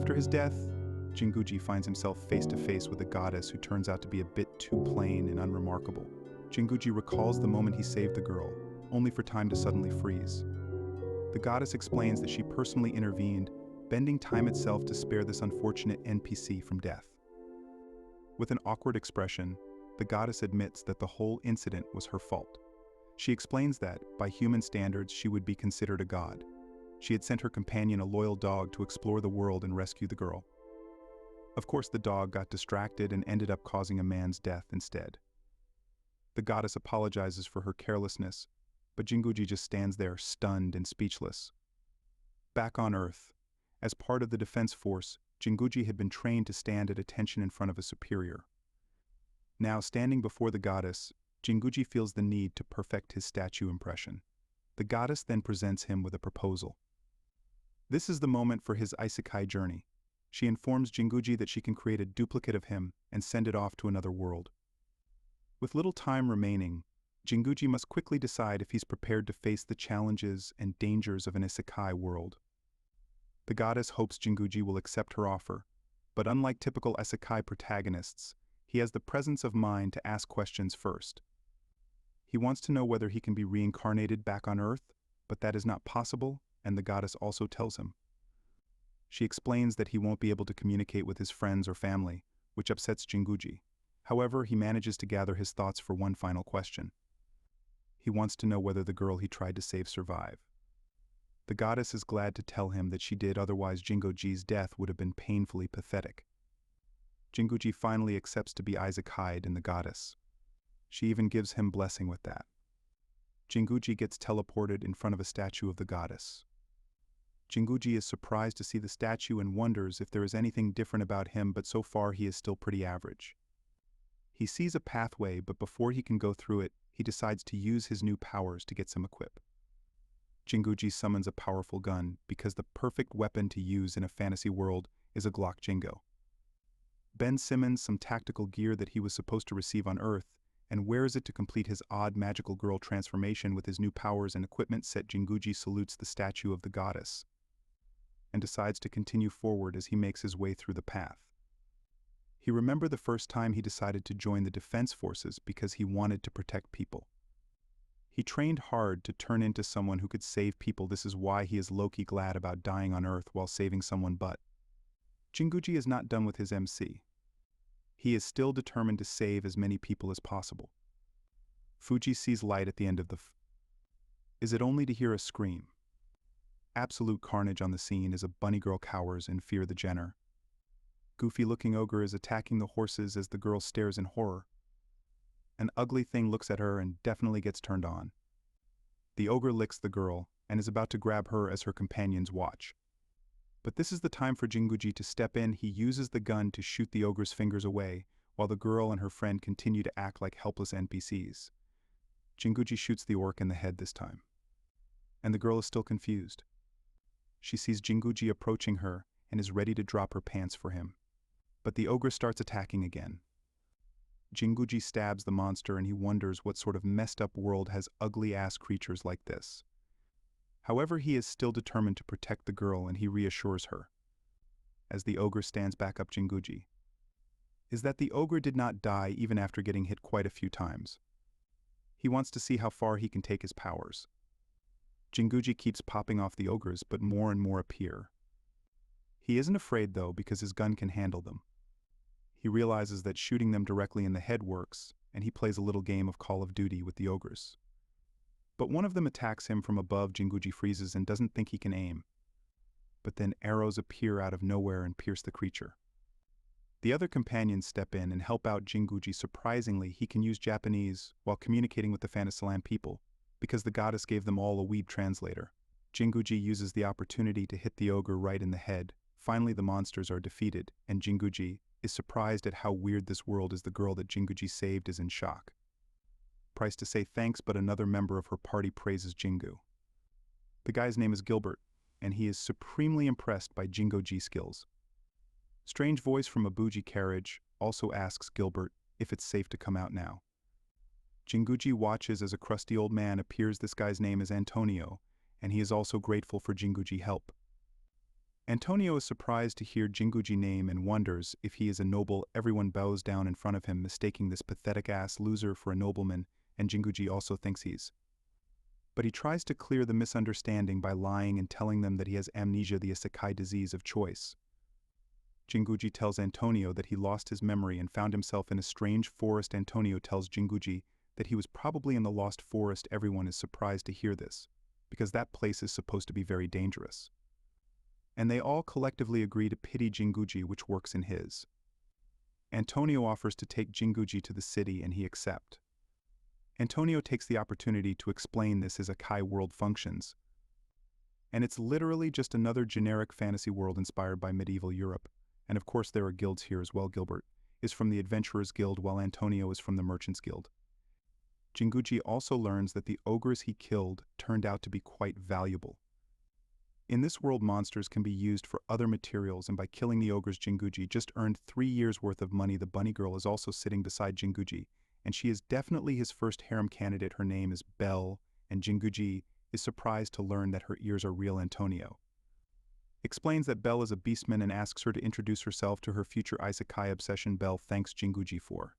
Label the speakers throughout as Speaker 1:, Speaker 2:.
Speaker 1: After his death, Jinguji finds himself face to face with a goddess who turns out to be a bit too plain and unremarkable. Jinguji recalls the moment he saved the girl, only for time to suddenly freeze. The goddess explains that she personally intervened, bending time itself to spare this unfortunate NPC from death. With an awkward expression, the goddess admits that the whole incident was her fault. She explains that, by human standards, she would be considered a god. She had sent her companion a loyal dog to explore the world and rescue the girl. Of course, the dog got distracted and ended up causing a man's death instead. The goddess apologizes for her carelessness, but Jinguji just stands there, stunned and speechless. Back on Earth, as part of the defense force, Jinguji had been trained to stand at attention in front of a superior. Now, standing before the goddess, Jinguji feels the need to perfect his statue impression. The goddess then presents him with a proposal. This is the moment for his Isekai'd journey. She informs Jinguji that she can create a duplicate of him and send it off to another world. With little time remaining, Jinguji must quickly decide if he's prepared to face the challenges and dangers of an Isekai world. The goddess hopes Jinguji will accept her offer, but unlike typical Isekai protagonists, he has the presence of mind to ask questions first. He wants to know whether he can be reincarnated back on Earth, but that is not possible, and the goddess also tells him. She explains that he won't be able to communicate with his friends or family, which upsets Jinguji. However, he manages to gather his thoughts for one final question. He wants to know whether the girl he tried to save survived. The goddess is glad to tell him that she did, otherwise Jinguji's death would have been painfully pathetic. Jinguji finally accepts to be Isekai'd in the goddess. She even gives him blessing with that. Jinguji gets teleported in front of a statue of the goddess. Jinguji is surprised to see the statue and wonders if there is anything different about him, but so far he is still pretty average. He sees a pathway, but before he can go through it, he decides to use his new powers to get some equip. Jinguji summons a powerful gun because the perfect weapon to use in a fantasy world is a Glock Jingo. Ben Simmons some tactical gear that he was supposed to receive on Earth and wears it to complete his odd magical girl transformation with his new powers and equipment set. Jinguji salutes the statue of the goddess and decides to continue forward as he makes his way through the path. He remembered the first time he decided to join the defense forces because he wanted to protect people. He trained hard to turn into someone who could save people. This is why he is low-key glad about dying on Earth while saving someone, but Jinguji is not done with his MC. He is still determined to save as many people as possible. Fuji sees light at the end of the Is it only to hear a scream? Absolute carnage on the scene as a bunny girl cowers in fear. The Jenner. Goofy-looking ogre is attacking the horses as the girl stares in horror. An ugly thing looks at her and definitely gets turned on. The ogre licks the girl and is about to grab her as her companions watch. But this is the time for Jinguji to step in. He uses the gun to shoot the ogre's fingers away, while the girl and her friend continue to act like helpless NPCs. Jinguji shoots the orc in the head this time. And the girl is still confused. She sees Jinguji approaching her and is ready to drop her pants for him. But the ogre starts attacking again. Jinguji stabs the monster and he wonders what sort of messed up world has ugly-ass creatures like this. However, he is still determined to protect the girl and he reassures her. As the ogre stands back up Jinguji, is that the ogre did not die even after getting hit quite a few times. He wants to see how far he can take his powers. Jinguji keeps popping off the ogres, but more and more appear. He isn't afraid though because his gun can handle them. He realizes that shooting them directly in the head works, and he plays a little game of Call of Duty with the ogres. But one of them attacks him from above. Jinguji freezes and doesn't think he can aim. But then arrows appear out of nowhere and pierce the creature. The other companions step in and help out Jinguji. Surprisingly, he can use Japanese while communicating with the Fantasyland people, because the goddess gave them all a weeb translator. Jinguji uses the opportunity to hit the ogre right in the head. Finally, the monsters are defeated, and Jinguji is surprised at how weird this world is. The girl that Jinguji saved is in shock. Price to say thanks, but another member of her party praises Jingu. The guy's name is Gilbert, and he is supremely impressed by Jinguji's skills. Strange voice from a bougie carriage also asks Gilbert if it's safe to come out now. Jinguji watches as a crusty old man appears. This guy's name is Antonio, and he is also grateful for Jinguji's help. Antonio is surprised to hear Jinguji's name and wonders if he is a noble. Everyone bows down in front of him, mistaking this pathetic-ass loser for a nobleman, and Jinguji also thinks he's. But he tries to clear the misunderstanding by lying and telling them that he has amnesia, the Isekai'd disease of choice. Jinguji tells Antonio that he lost his memory and found himself in a strange forest. Antonio tells Jinguji that he was probably in the lost forest. Everyone is surprised to hear this, because that place is supposed to be very dangerous. And they all collectively agree to pity Jinguji, which works in his. Antonio offers to take Jinguji to the city and he accepts. Antonio takes the opportunity to explain this as Isekai'd world functions. And it's literally just another generic fantasy world inspired by medieval Europe. And of course there are guilds here as well. Gilbert is from the Adventurers Guild while Antonio is from the Merchants Guild. Jinguji also learns that the ogres he killed turned out to be quite valuable. In this world, monsters can be used for other materials, and by killing the ogres, Jinguji just earned 3 years' worth of money. The bunny girl is also sitting beside Jinguji, and she is definitely his first harem candidate. Her name is Belle, and Jinguji is surprised to learn that her ears are real. Antonio explains that Belle is a beastman and asks her to introduce herself to her future Isekai obsession. Belle thanks Jinguji for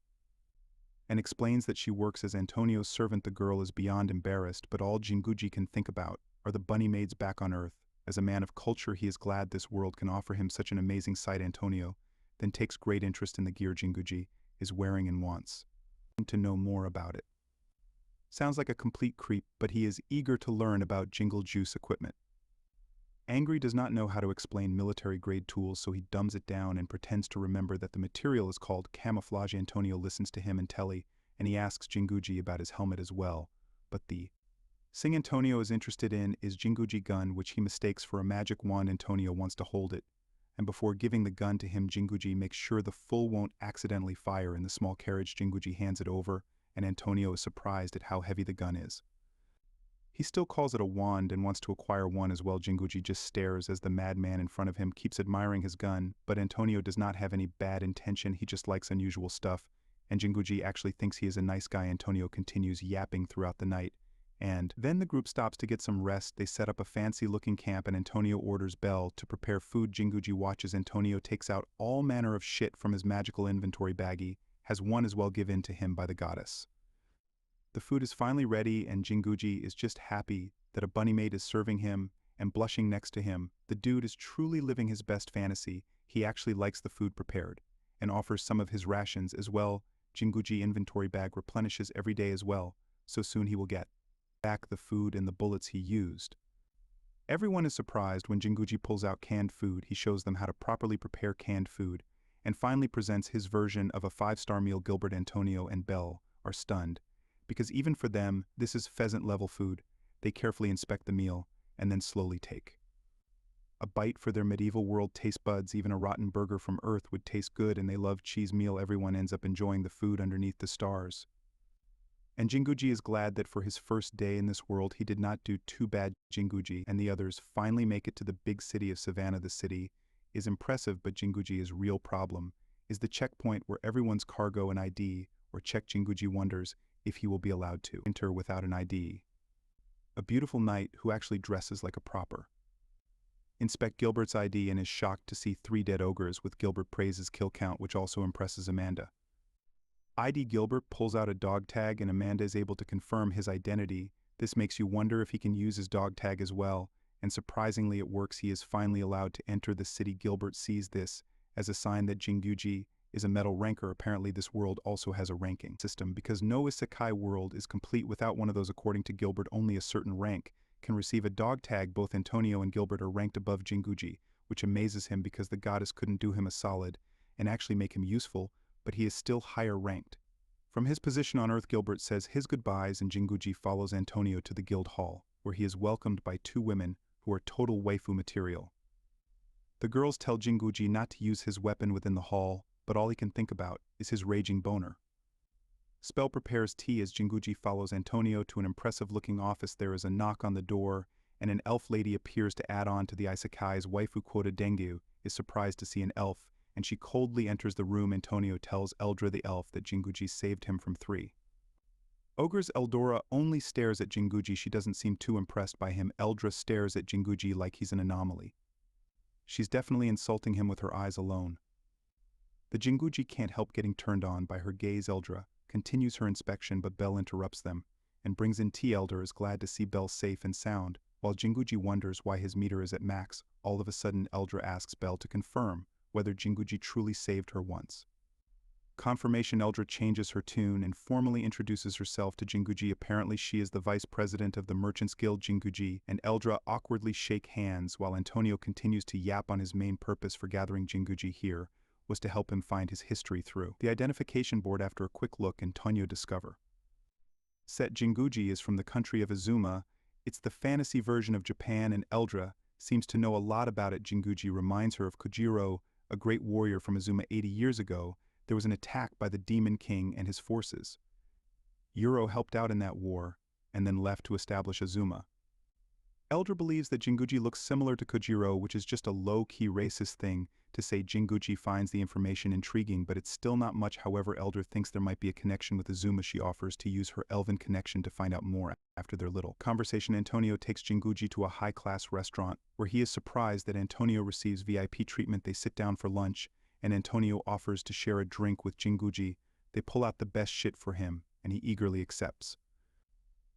Speaker 1: and explains that she works as Antonio's servant. The girl is beyond embarrassed, but all Jinguji can think about are the bunny maids back on Earth. As a man of culture, he is glad this world can offer him such an amazing sight. Antonio then takes great interest in the gear Jinguji is wearing and wants to know more about it. Sounds like a complete creep, but he is eager to learn about Jingle Juice equipment. Angry does not know how to explain military-grade tools, so he dumbs it down and pretends to remember that the material is called camouflage. Antonio listens to him and Telly, and he asks Jinguji about his helmet as well, but the thing Antonio is interested in is Jinguji gun, which he mistakes for a magic wand. Antonio wants to hold it, and before giving the gun to him, Jinguji makes sure the full won't accidentally fire in the small carriage. Jinguji hands it over, and Antonio is surprised at how heavy the gun is. He still calls it a wand and wants to acquire one as well. Jinguji just stares as the madman in front of him keeps admiring his gun, but Antonio does not have any bad intention. He just likes unusual stuff, and Jinguji actually thinks he is a nice guy. Antonio continues yapping throughout the night, and then the group stops to get some rest. They set up a fancy-looking camp, and Antonio orders Belle to prepare food. Jinguji watches. Antonio takes out all manner of shit from his magical inventory baggie, has one as well given to him by the goddess. The food is finally ready, and Jinguji is just happy that a bunny maid is serving him and blushing next to him. The dude is truly living his best fantasy. He actually likes the food prepared and offers some of his rations as well. Jinguji inventory bag replenishes every day as well, so soon he will get back the food and the bullets he used. Everyone is surprised when Jinguji pulls out canned food. He shows them how to properly prepare canned food and finally presents his version of a 5-star meal. Gilbert, Antonio, and Belle are stunned, because even for them, this is pheasant-level food. They carefully inspect the meal and then slowly take a bite. For their medieval world taste buds, even a rotten burger from Earth would taste good, and they love cheese meal. Everyone ends up enjoying the food underneath the stars. And Jinguji is glad that for his first day in this world, he did not do too bad. Jinguji and the others finally make it to the big city of Savannah. The city is impressive, but Jinguji's real problem is the checkpoint where everyone's cargo and ID or check. Jinguji wonders if he will be allowed to enter without an ID. A beautiful knight who actually dresses like a proper inspect Gilbert's ID and is shocked to see 3 dead ogres. With Gilbert praises kill count, which also impresses Amanda. ID Gilbert pulls out a dog tag and Amanda is able to confirm his identity. This makes you wonder if he can use his dog tag as well, and surprisingly it works. He is finally allowed to enter the city. Gilbert sees this as a sign that Jinguji is a metal ranker. Apparently this world also has a ranking system, because no Isekai world is complete without one of those. According to Gilbert, only a certain rank can receive a dog tag. Both Antonio and Gilbert are ranked above Jinguji, which amazes him because the goddess couldn't do him a solid and actually make him useful, but he is still higher ranked. From his position on Earth, Gilbert says his goodbyes and Jinguji follows Antonio to the guild hall, where he is welcomed by 2 women who are total waifu material. The girls tell Jinguji not to use his weapon within the hall, but all he can think about is his raging boner. Spell prepares tea as Jinguji follows Antonio to an impressive-looking office. There is a knock on the door, and an elf lady appears to add on to the Isekai's waifu quota. Dengu is surprised to see an elf, and she coldly enters the room. Antonio tells Eldra the elf that Jinguji saved him from 3 ogres. Eldora only stares at Jinguji. She doesn't seem too impressed by him. Eldra stares at Jinguji like he's an anomaly. She's definitely insulting him with her eyes alone. The Jinguji can't help getting turned on by her gaze. Eldra continues her inspection, but Belle interrupts them and brings in tea. Elder is glad to see Belle safe and sound. While Jinguji wonders why his meter is at max, all of a sudden Eldra asks Belle to confirm whether Jinguji truly saved her once. Confirmation. Eldra changes her tune and formally introduces herself to Jinguji. Apparently she is the vice president of the Merchants Guild. Jinguji and Eldra awkwardly shake hands while Antonio continues to yap on his main purpose for gathering Jinguji here was to help him find his history through the identification board. After a quick look, Antonio discover set Jinguji is from the country of Azuma. It's the fantasy version of Japan, and Eldra seems to know a lot about it. Jinguji reminds her of Kojiro, a great warrior from Azuma. 80 years ago, there was an attack by the Demon King and his forces. Yuro helped out in that war and then left to establish Azuma. Eldra believes that Jinguji looks similar to Kojiro, which is just a low-key racist thing to say. Jinguji finds the information intriguing, but it's still not much. However, Eldra thinks there might be a connection with Azuma. She offers to use her elven connection to find out more. After their little conversation, Antonio takes Jinguji to a high-class restaurant where he is surprised that Antonio receives VIP treatment. They sit down for lunch, and Antonio offers to share a drink with Jinguji. They pull out the best shit for him, and he eagerly accepts.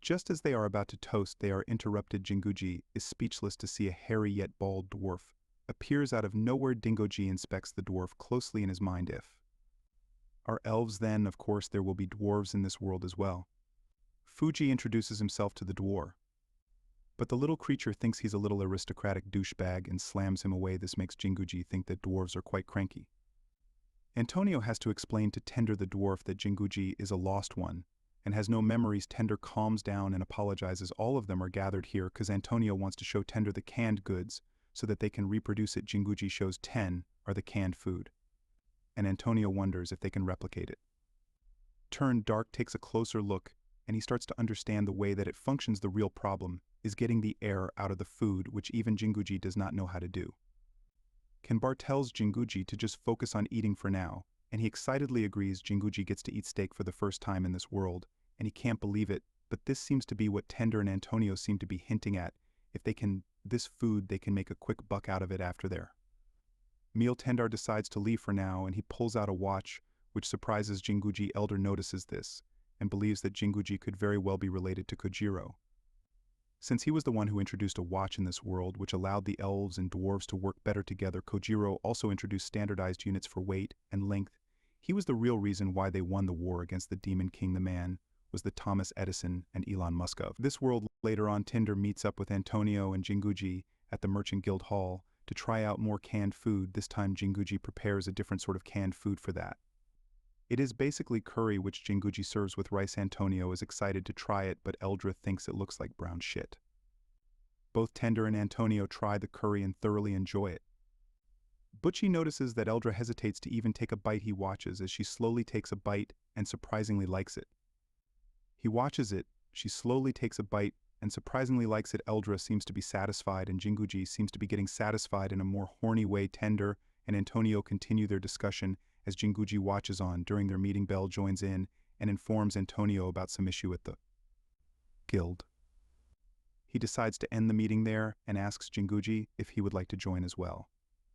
Speaker 1: Just as they are about to toast, they are interrupted. Jinguji is speechless to see a hairy yet bald dwarf appears out of nowhere. Jinguji inspects the dwarf closely in his mind. If are elves, then of course there will be dwarves in this world as well. Fuji introduces himself to the dwarf, but the little creature thinks he's a little aristocratic douchebag and slams him away. This makes Jinguji think that dwarves are quite cranky. Antonio has to explain to Tender the dwarf that Jinguji is a lost one and has no memories. Tender calms down and apologizes. All of them are gathered here because Antonio wants to show Tender the canned goods so that they can reproduce it. Jinguji shows 10 are the canned food, and Antonio wonders if they can replicate it. Dark takes a closer look, and he starts to understand the way that it functions. The real problem is getting the air out of the food, which even Jinguji does not know how to do. Kenbar tells Jinguji to just focus on eating for now, and he excitedly agrees. Jinguji gets to eat steak for the first time in this world, and he can't believe it, but this seems to be what Tender and Antonio seem to be hinting at. If they can this food, they can make a quick buck out of it after their meal. Tendar decides to leave for now, and he pulls out a watch, which surprises Jinguji. Elder notices this and believes that Jinguji could very well be related to Kojiro, since he was the one who introduced a watch in this world which allowed the elves and dwarves to work better together. Kojiro also introduced standardized units for weight and length. He was the real reason why they won the war against the Demon King. The man was the Thomas Edison and Elon Musk of this world. Later on, Tinder meets up with Antonio and Jinguji at the Merchant Guild Hall to try out more canned food. This time Jinguji prepares a different sort of canned food for that. It is basically curry, which Jinguji serves with rice. Antonio is excited to try it, but Eldra thinks it looks like brown shit. Both Tender and Antonio try the curry and thoroughly enjoy it. Butchie notices that Eldra hesitates to even take a bite. He watches as she slowly takes a bite and surprisingly likes it. He watches it, she slowly takes a bite and surprisingly likes it. Eldra seems to be satisfied, and Jinguji seems to be getting satisfied in a more horny way. Tender and Antonio continue their discussion as Jinguji watches on. During their meeting, Belle joins in and informs Antonio about some issue at the guild. He decides to end the meeting there and asks Jinguji if he would like to join as well.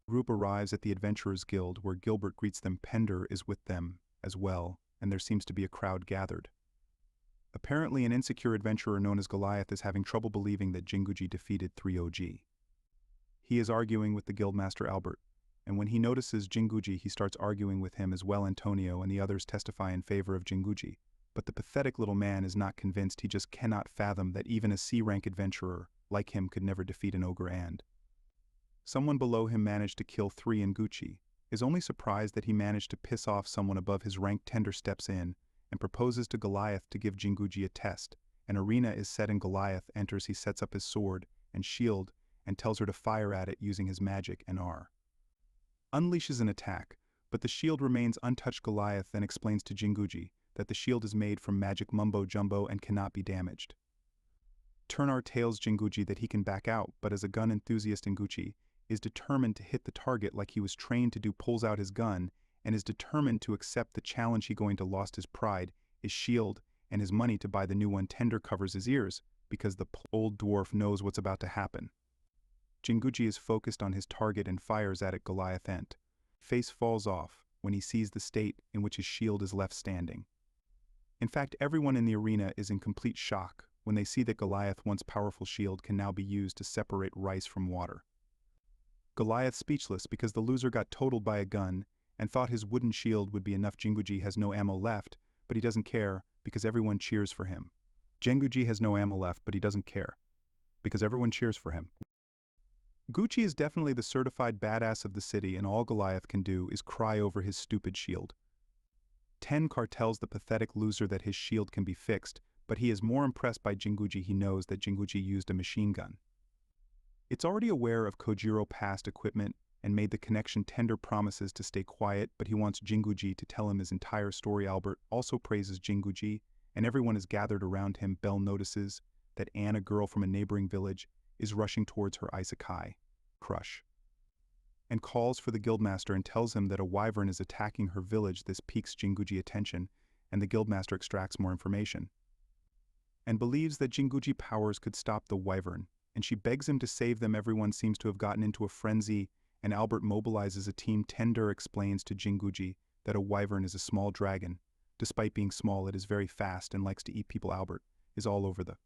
Speaker 1: The group arrives at the Adventurers Guild, where Gilbert greets them. Pender is with them as well, and there seems to be a crowd gathered. Apparently, an insecure adventurer known as Goliath is having trouble believing that Jinguji defeated 3OG. He is arguing with the guildmaster Albert, and when he notices Jinguji, he starts arguing with him as well. Antonio and the others testify in favor of Jinguji, but the pathetic little man is not convinced. He just cannot fathom that even a C-rank adventurer like him could never defeat an ogre, and someone below him managed to kill 3, and Gucci is only surprised that he managed to piss off someone above his rank. Tender steps in and proposes to Goliath to give Jinguji a test. An arena is set and Goliath enters. He sets up his sword and shield and tells her to fire at it using his magic, and unleashes an attack, but the shield remains untouched. Goliath then explains to Jinguji that the shield is made from magic mumbo jumbo and cannot be damaged. Turnar tells Jinguji that he can back out, but as a gun enthusiast, Jinguji is determined to hit the target like he was trained to do. Pulls out his gun and is determined to accept the challenge. He going to lost his pride, his shield, and his money to buy the new one. Tender covers his ears because the old dwarf knows what's about to happen. Jinguji is focused on his target and fires at it. Goliath ent. Face falls off when he sees the state in which his shield is left standing. In fact, everyone in the arena is in complete shock when they see that Goliath's once powerful shield can now be used to separate rice from water. Goliath speechless because the loser got totaled by a gun and thought his wooden shield would be enough. Jinguji has no ammo left, but he doesn't care because everyone cheers for him. Jinguji has no ammo left, but he doesn't care because everyone cheers for him. Gucci is definitely the certified badass of the city, and all Goliath can do is cry over his stupid shield. Tenkar tells the pathetic loser that his shield can be fixed, but he is more impressed by Jinguji. He knows that Jinguji used a machine gun. It's already aware of Kojiro past equipment and made the connection. Tender promises to stay quiet, but he wants Jinguji to tell him his entire story. Albert also praises Jinguji, and everyone is gathered around him. Belle notices that Anne, a girl from a neighboring village, is rushing towards her Isekai'd crush, and calls for the guildmaster and tells him that a wyvern is attacking her village. This piques Jinguji's attention, and the guildmaster extracts more information and believes that Jinguji's powers could stop the wyvern, and she begs him to save them. Everyone seems to have gotten into a frenzy, and Albert mobilizes a team. Tender explains to Jinguji that a wyvern is a small dragon. Despite being small, it is very fast and likes to eat people. Albert is all over the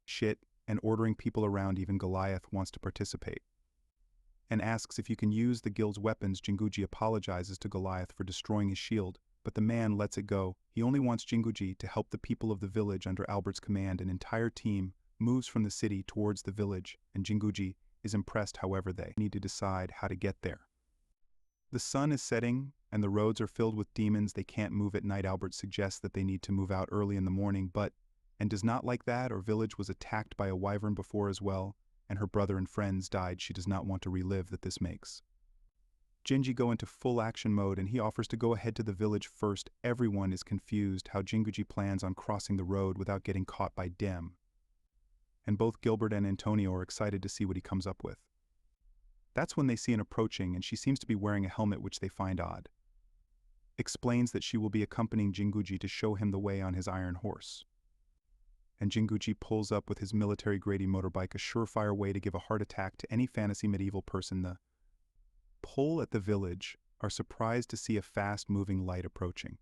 Speaker 1: shit and ordering people around. Even Goliath wants to participate and asks if you can use the guild's weapons. Jinguji apologizes to Goliath for destroying his shield, but the man lets it go. He only wants Jinguji to help the people of the village under Albert's command. An entire team moves from the city towards the village, and Jinguji is impressed. However, they need to decide how to get there. The sun is setting, and the roads are filled with demons. They can't move at night. Albert suggests that they need to move out early in the morning, but and does not like that. Our village was attacked by a wyvern before as well, and her brother and friends died. She does not want to relive that. This makes Jinji go into full action mode, and he offers to go ahead to the village first. Everyone is confused how Jinguji plans on crossing the road without getting caught by Dem, and both Gilbert and Antonio are excited to see what he comes up with. That's when they see an approaching, and she seems to be wearing a helmet, which they find odd. Explains that she will be accompanying Jinguji to show him the way on his iron horse. And Jinguji pulls up with his military-grade motorbike, a surefire way to give a heart attack to any fantasy medieval person. The pull at the village are surprised to see a fast-moving light approaching.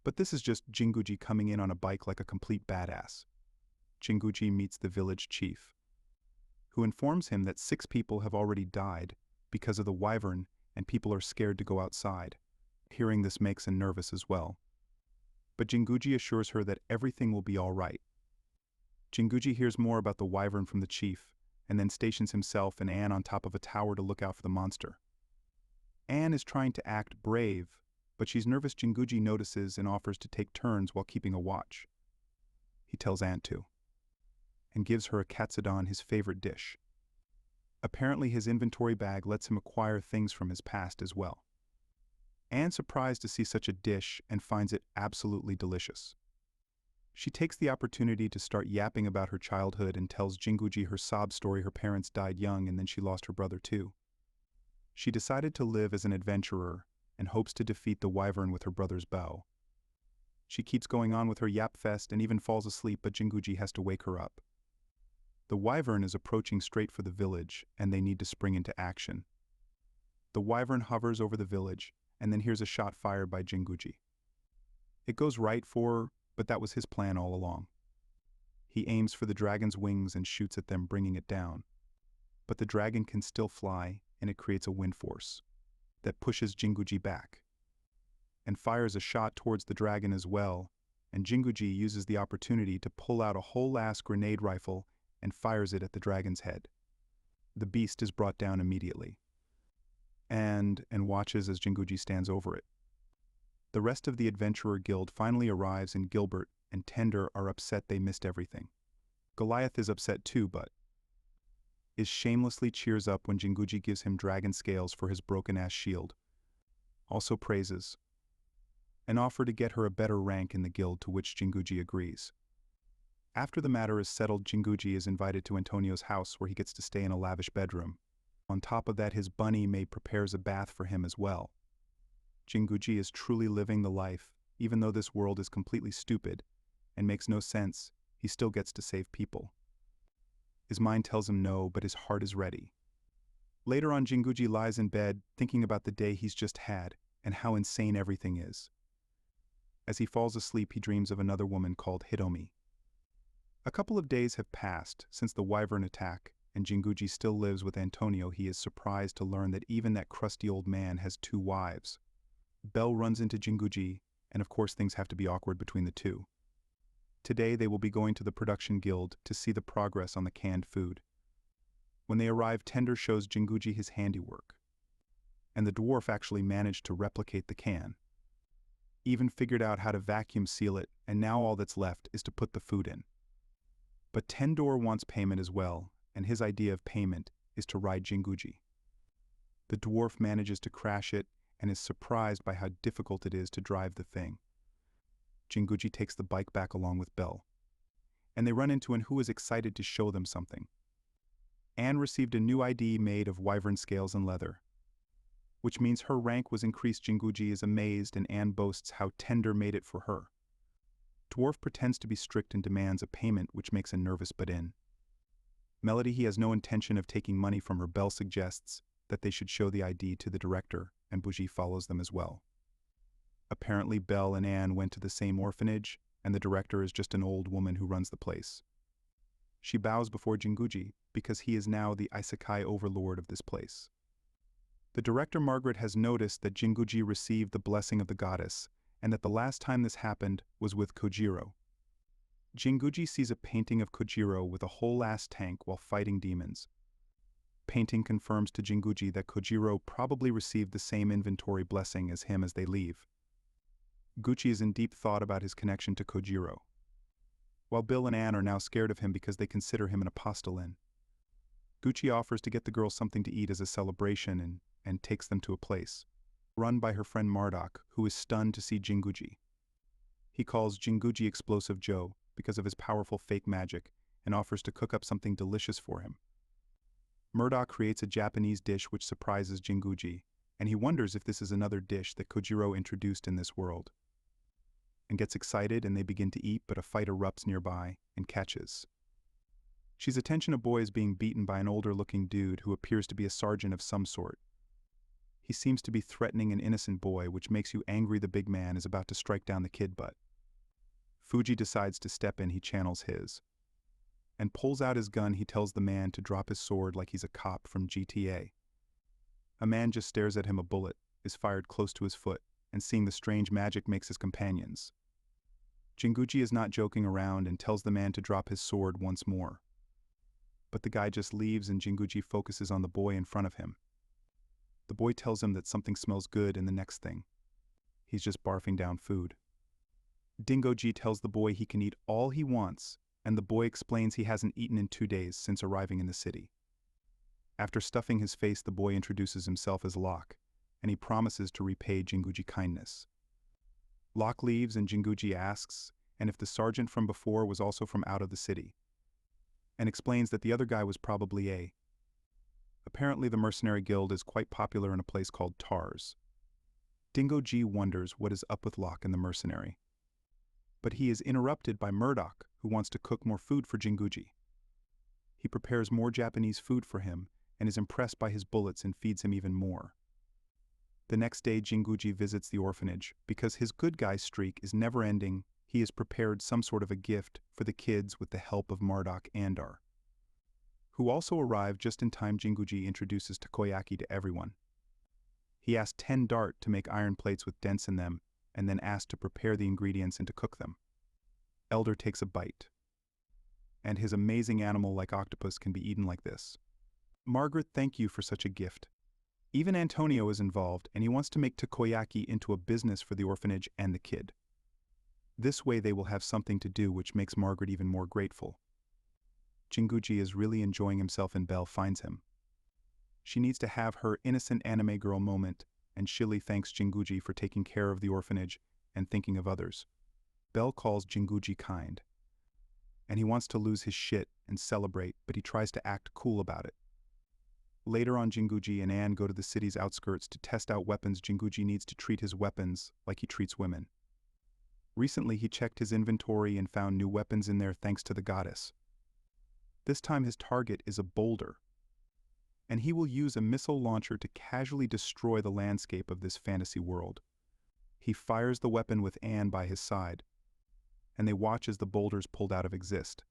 Speaker 1: But this is just Jinguji coming in on a bike like a complete badass. Jinguji meets the village chief, who informs him that 6 people have already died because of the wyvern, and people are scared to go outside. Hearing this makes him nervous as well. But Jinguji assures her that everything will be all right. Jinguji hears more about the wyvern from the chief, and then stations himself and Anne on top of a tower to look out for the monster. Anne is trying to act brave, but she's nervous. Jinguji notices and offers to take turns while keeping a watch. He tells Anne to, and gives her a katsudon, his favorite dish. Apparently his inventory bag lets him acquire things from his past as well. Anne's surprised to see such a dish and finds it absolutely delicious. She takes the opportunity to start yapping about her childhood and tells Jinguji her sob story. Her parents died young, and then she lost her brother too. She decided to live as an adventurer and hopes to defeat the wyvern with her brother's bow. She keeps going on with her yap fest and even falls asleep, but Jinguji has to wake her up. The wyvern is approaching straight for the village, and they need to spring into action. The wyvern hovers over the village, and then hears a shot fired by Jinguji. It goes right for her, but that was his plan all along. He aims for the dragon's wings and shoots at them, bringing it down. But the dragon can still fly, and it creates a wind force that pushes Jinguji back, and fires a shot towards the dragon as well, and Jinguji uses the opportunity to pull out a whole-ass grenade rifle and fires it at the dragon's head. The beast is brought down immediately, and watches as Jinguji stands over it. The rest of the Adventurer Guild finally arrives, and Gilbert and Tender are upset they missed everything. Goliath is upset too, but is shamelessly cheers up when Jinguji gives him dragon scales for his broken-ass shield. Also praises an offer to get her a better rank in the guild, to which Jinguji agrees. After the matter is settled, Jinguji is invited to Antonio's house, where he gets to stay in a lavish bedroom. On top of that, his bunny maid prepares a bath for him as well. Jinguji is truly living the life. Even though this world is completely stupid and makes no sense, he still gets to save people. His mind tells him no, but his heart is ready. Later on, Jinguji lies in bed, thinking about the day he's just had, and how insane everything is. As he falls asleep, he dreams of another woman called Hitomi. A couple of days have passed since the wyvern attack, and Jinguji still lives with Antonio. He is surprised to learn that even that crusty old man has 2 wives. Belle runs into Jinguji, and of course things have to be awkward between the two. Today they will be going to the production guild to see the progress on the canned food. When they arrive, Tender shows Jinguji his handiwork. And the dwarf actually managed to replicate the can. Even figured out how to vacuum seal it, and now all that's left is to put the food in. But Tendor wants payment as well, and his idea of payment is to ride Jinguji. The dwarf manages to crash it and is surprised by how difficult it is to drive the thing. Jinguji takes the bike back along with Belle. And they run into Anne, who is excited to show them something. Anne received a new ID made of wyvern scales and leather, which means her rank was increased. Jinguji is amazed, and Anne boasts how Tender made it for her. Dwarf pretends to be strict and demands a payment, which makes Anne nervous but in. Melody, he has no intention of taking money from her. Belle suggests that they should show the ID to the director, and Bougie follows them as well. Apparently Belle and Anne went to the same orphanage, and the director is just an old woman who runs the place. She bows before Jinguji because he is now the Isekai overlord of this place. The director Margaret has noticed that Jinguji received the blessing of the goddess, and that the last time this happened was with Kojiro. Jinguji sees a painting of Kojiro with a whole ass tank while fighting demons. Painting confirms to Jinguji that Kojiro probably received the same inventory blessing as him as they leave. Gucci is in deep thought about his connection to Kojiro, while Bill and Anne are now scared of him because they consider him an apostolin. Gucci offers to get the girls something to eat as a celebration and takes them to a place run by her friend Marduk, who is stunned to see Jinguji. He calls Jinguji Explosive Joe because of his powerful fake magic and offers to cook up something delicious for him. Murdoch creates a Japanese dish which surprises Jinguji, and he wonders if this is another dish that Kojiro introduced in this world. And gets excited, and they begin to eat, but a fight erupts nearby and catches. She's attention a boy is being beaten by an older-looking dude who appears to be a sergeant of some sort. He seems to be threatening an innocent boy, which makes you angry. The big man is about to strike down the kid, but Fuji decides to step in. He channels his and pulls out his gun. He tells the man to drop his sword like he's a cop from GTA. A man just stares at him. A bullet is fired close to his foot, and seeing the strange magic makes his companions. Jinguji is not joking around and tells the man to drop his sword once more. But the guy just leaves, and Jinguji focuses on the boy in front of him. The boy tells him that something smells good, and the next thing, he's just barfing down food. Dingoji tells the boy he can eat all he wants, and the boy explains he hasn't eaten in 2 days since arriving in the city. After stuffing his face, the boy introduces himself as Locke, and he promises to repay Jinguji kindness. Locke leaves, and Jinguji asks, and if the sergeant from before was also from out of the city, and explains that the other guy was probably a. Apparently the mercenary guild is quite popular in a place called Tars. Dingoji wonders what is up with Locke and the mercenary. But he is interrupted by Murdoch, who wants to cook more food for Jinguji. He prepares more Japanese food for him and is impressed by his bullets and feeds him even more. The next day, Jinguji visits the orphanage. Because his good guy streak is never ending, he has prepared some sort of a gift for the kids with the help of Marduk Andar, who also arrived just in time. Jinguji introduces takoyaki to everyone. He asked 10 dart to make iron plates with dents in them, and then asked to prepare the ingredients and to cook them. Elder takes a bite, and his amazing animal-like octopus can be eaten like this. Margaret, thank you for such a gift. Even Antonio is involved, and he wants to make takoyaki into a business for the orphanage and the kid. This way they will have something to do, which makes Margaret even more grateful. Jinguji is really enjoying himself, and Belle finds him. She needs to have her innocent anime girl moment, and Shilly thanks Jinguji for taking care of the orphanage and thinking of others. Belle calls Jinguji kind, and he wants to lose his shit and celebrate, but he tries to act cool about it. Later on, Jinguji and Anne go to the city's outskirts to test out weapons. Jinguji needs to treat his weapons like he treats women. Recently, he checked his inventory and found new weapons in there thanks to the goddess. This time his target is a boulder, and he will use a missile launcher to casually destroy the landscape of this fantasy world. He fires the weapon with Anne by his side, and they watch as the boulders pulled out of exist.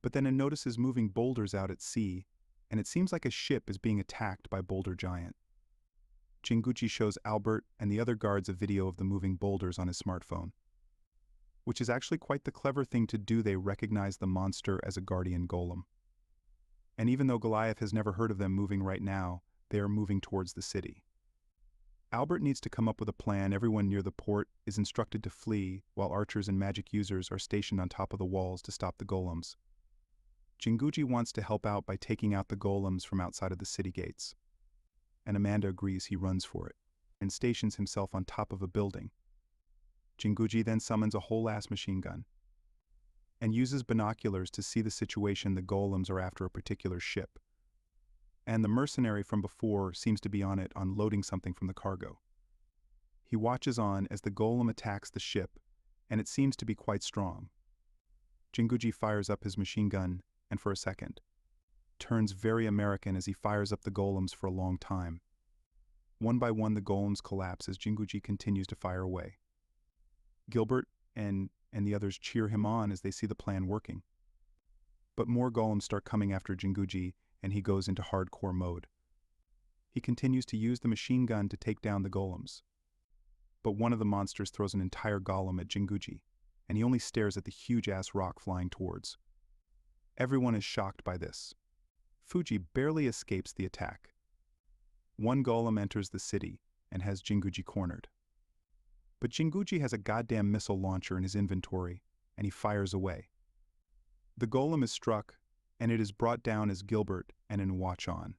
Speaker 1: But then it notices moving boulders out at sea, and it seems like a ship is being attacked by Boulder Giant. Jinguji shows Albert and the other guards a video of the moving boulders on his smartphone, which is actually quite the clever thing to do. They recognize the monster as a guardian golem. And even though Goliath has never heard of them moving right now, they are moving towards the city. Albert needs to come up with a plan. Everyone near the port is instructed to flee, while archers and magic users are stationed on top of the walls to stop the golems. Jinguji wants to help out by taking out the golems from outside of the city gates, and Amanda agrees. He runs for it and stations himself on top of a building. Jinguji then summons a whole-ass machine gun and uses binoculars to see the situation. The golems are after a particular ship, and the mercenary from before seems to be on it, unloading something from the cargo. He watches on as the golem attacks the ship, and it seems to be quite strong. Jinguji fires up his machine gun, and for a second, turns very American as he fires up the golems for a long time. One by one, the golems collapse as Jinguji continues to fire away. Gilbert and the others cheer him on as they see the plan working. But more golems start coming after Jinguji, and he goes into hardcore mode. He continues to use the machine gun to take down the golems. But one of the monsters throws an entire golem at Jinguji, and he only stares at the huge-ass rock flying towards. Everyone is shocked by this. Fuji barely escapes the attack. One golem enters the city and has Jinguji cornered. But Jinguji has a goddamn missile launcher in his inventory, and he fires away. The golem is struck, and it is brought down as Gilbert and in watch on.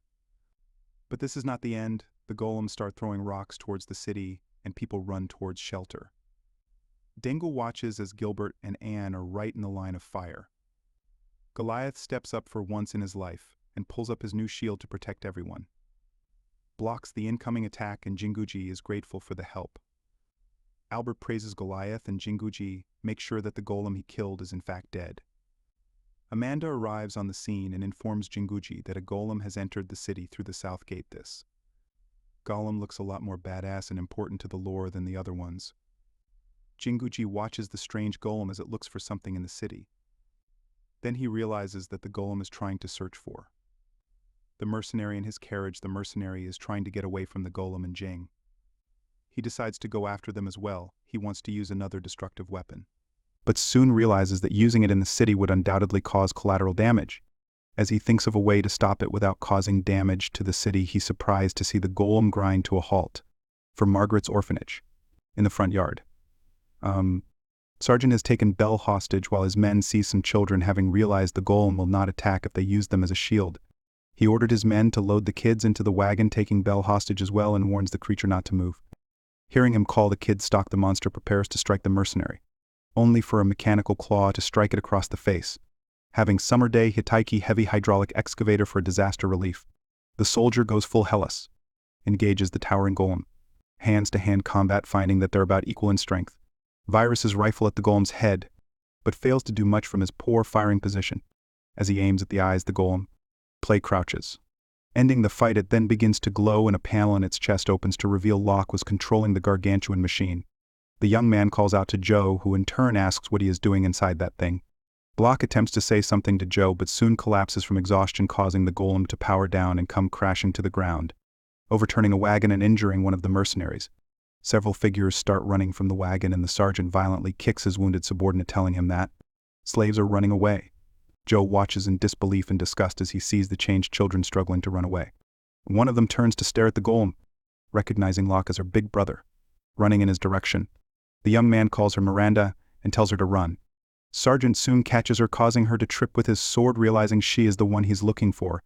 Speaker 1: But this is not the end. The golems start throwing rocks towards the city, and people run towards shelter. Dingle watches as Gilbert and Anne are right in the line of fire. Goliath steps up for once in his life and pulls up his new shield to protect everyone. Blocks the incoming attack, and Jinguji is grateful for the help. Albert praises Goliath, and Jinguji makes sure that the golem he killed is in fact dead. Amanda arrives on the scene and informs Jinguji that a golem has entered the city through the south gate. This golem looks a lot more badass and important to the lore than the other ones. Jinguji watches the strange golem as it looks for something in the city. Then he realizes that the golem is trying to search for the mercenary in his carriage. The mercenary is trying to get away from the golem and Jing. He decides to go after them as well. He wants to use another destructive weapon, but soon realizes that using it in the city would undoubtedly cause collateral damage. As he thinks of a way to stop it without causing damage to the city, he's surprised to see the golem grind to a halt for Margaret's orphanage in the front yard. Sergeant has taken Belle hostage while his men see some children, having realized the golem will not attack if they use them as a shield. He ordered his men to load the kids into the wagon, taking Belle hostage as well, and warns the creature not to move. Hearing him call the kids stock, the monster prepares to strike the mercenary, only for a mechanical claw to strike it across the face. Having Summer Day Hitaiki heavy hydraulic excavator for disaster relief, the soldier goes full Hellas, engages the towering golem. Hands-to-hand combat, finding that they're about equal in strength. Virus's rifle at the golem's head, but fails to do much from his poor firing position. As he aims at the eyes, the golem play crouches. Ending the fight, it then begins to glow, and a panel in its chest opens to reveal Locke was controlling the gargantuan machine. The young man calls out to Joe, who in turn asks what he is doing inside that thing. Block attempts to say something to Joe, but soon collapses from exhaustion, causing the golem to power down and come crashing to the ground, overturning a wagon and injuring one of the mercenaries. Several figures start running from the wagon, and the sergeant violently kicks his wounded subordinate, telling him that slaves are running away. Joe watches in disbelief and disgust as he sees the changed children struggling to run away. One of them turns to stare at the golem, recognizing Locke as her big brother, running in his direction. The young man calls her Miranda and tells her to run. Sergeant soon catches her, causing her to trip with his sword, realizing she is the one he's looking for.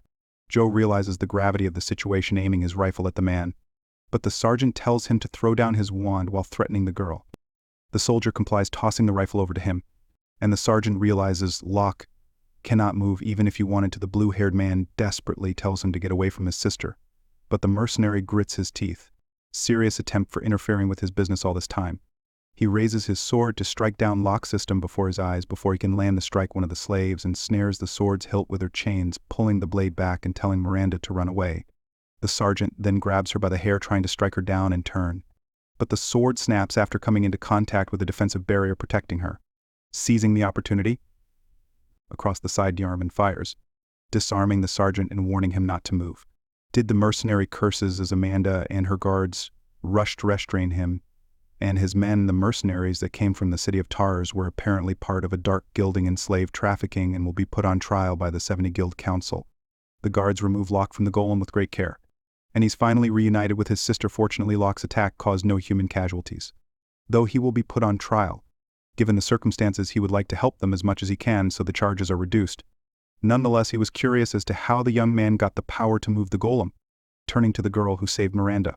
Speaker 1: Joe realizes the gravity of the situation, aiming his rifle at the man, but the sergeant tells him to throw down his wand while threatening the girl. The soldier complies, tossing the rifle over to him, and the sergeant realizes Locke cannot move even if he wanted to. The blue-haired man desperately tells him to get away from his sister, but the mercenary grits his teeth. Serious attempt for interfering with his business all this time. He raises his sword to strike down Locke's system before his eyes before he can land the strike one of the slaves and snares the sword's hilt with her chains, pulling the blade back and telling Miranda to run away. The sergeant then grabs her by the hair trying to strike her down in turn. But the sword snaps after coming into contact with a defensive barrier protecting her. Seizing the opportunity, across the side arm and fires, disarming the sergeant and warning him not to move. Did the mercenary curses as Amanda and her guards rushed to restrain him, and his men, the mercenaries that came from the city of Tars, were apparently part of a dark gilding in slave trafficking and will be put on trial by the 70 Guild Council. The guards remove Locke from the golem with great care, and he's finally reunited with his sister. Fortunately, Locke's attack caused no human casualties. Though he will be put on trial, given the circumstances, he would like to help them as much as he can so the charges are reduced. Nonetheless, he was curious as to how the young man got the power to move the golem. Turning to the girl who saved Miranda,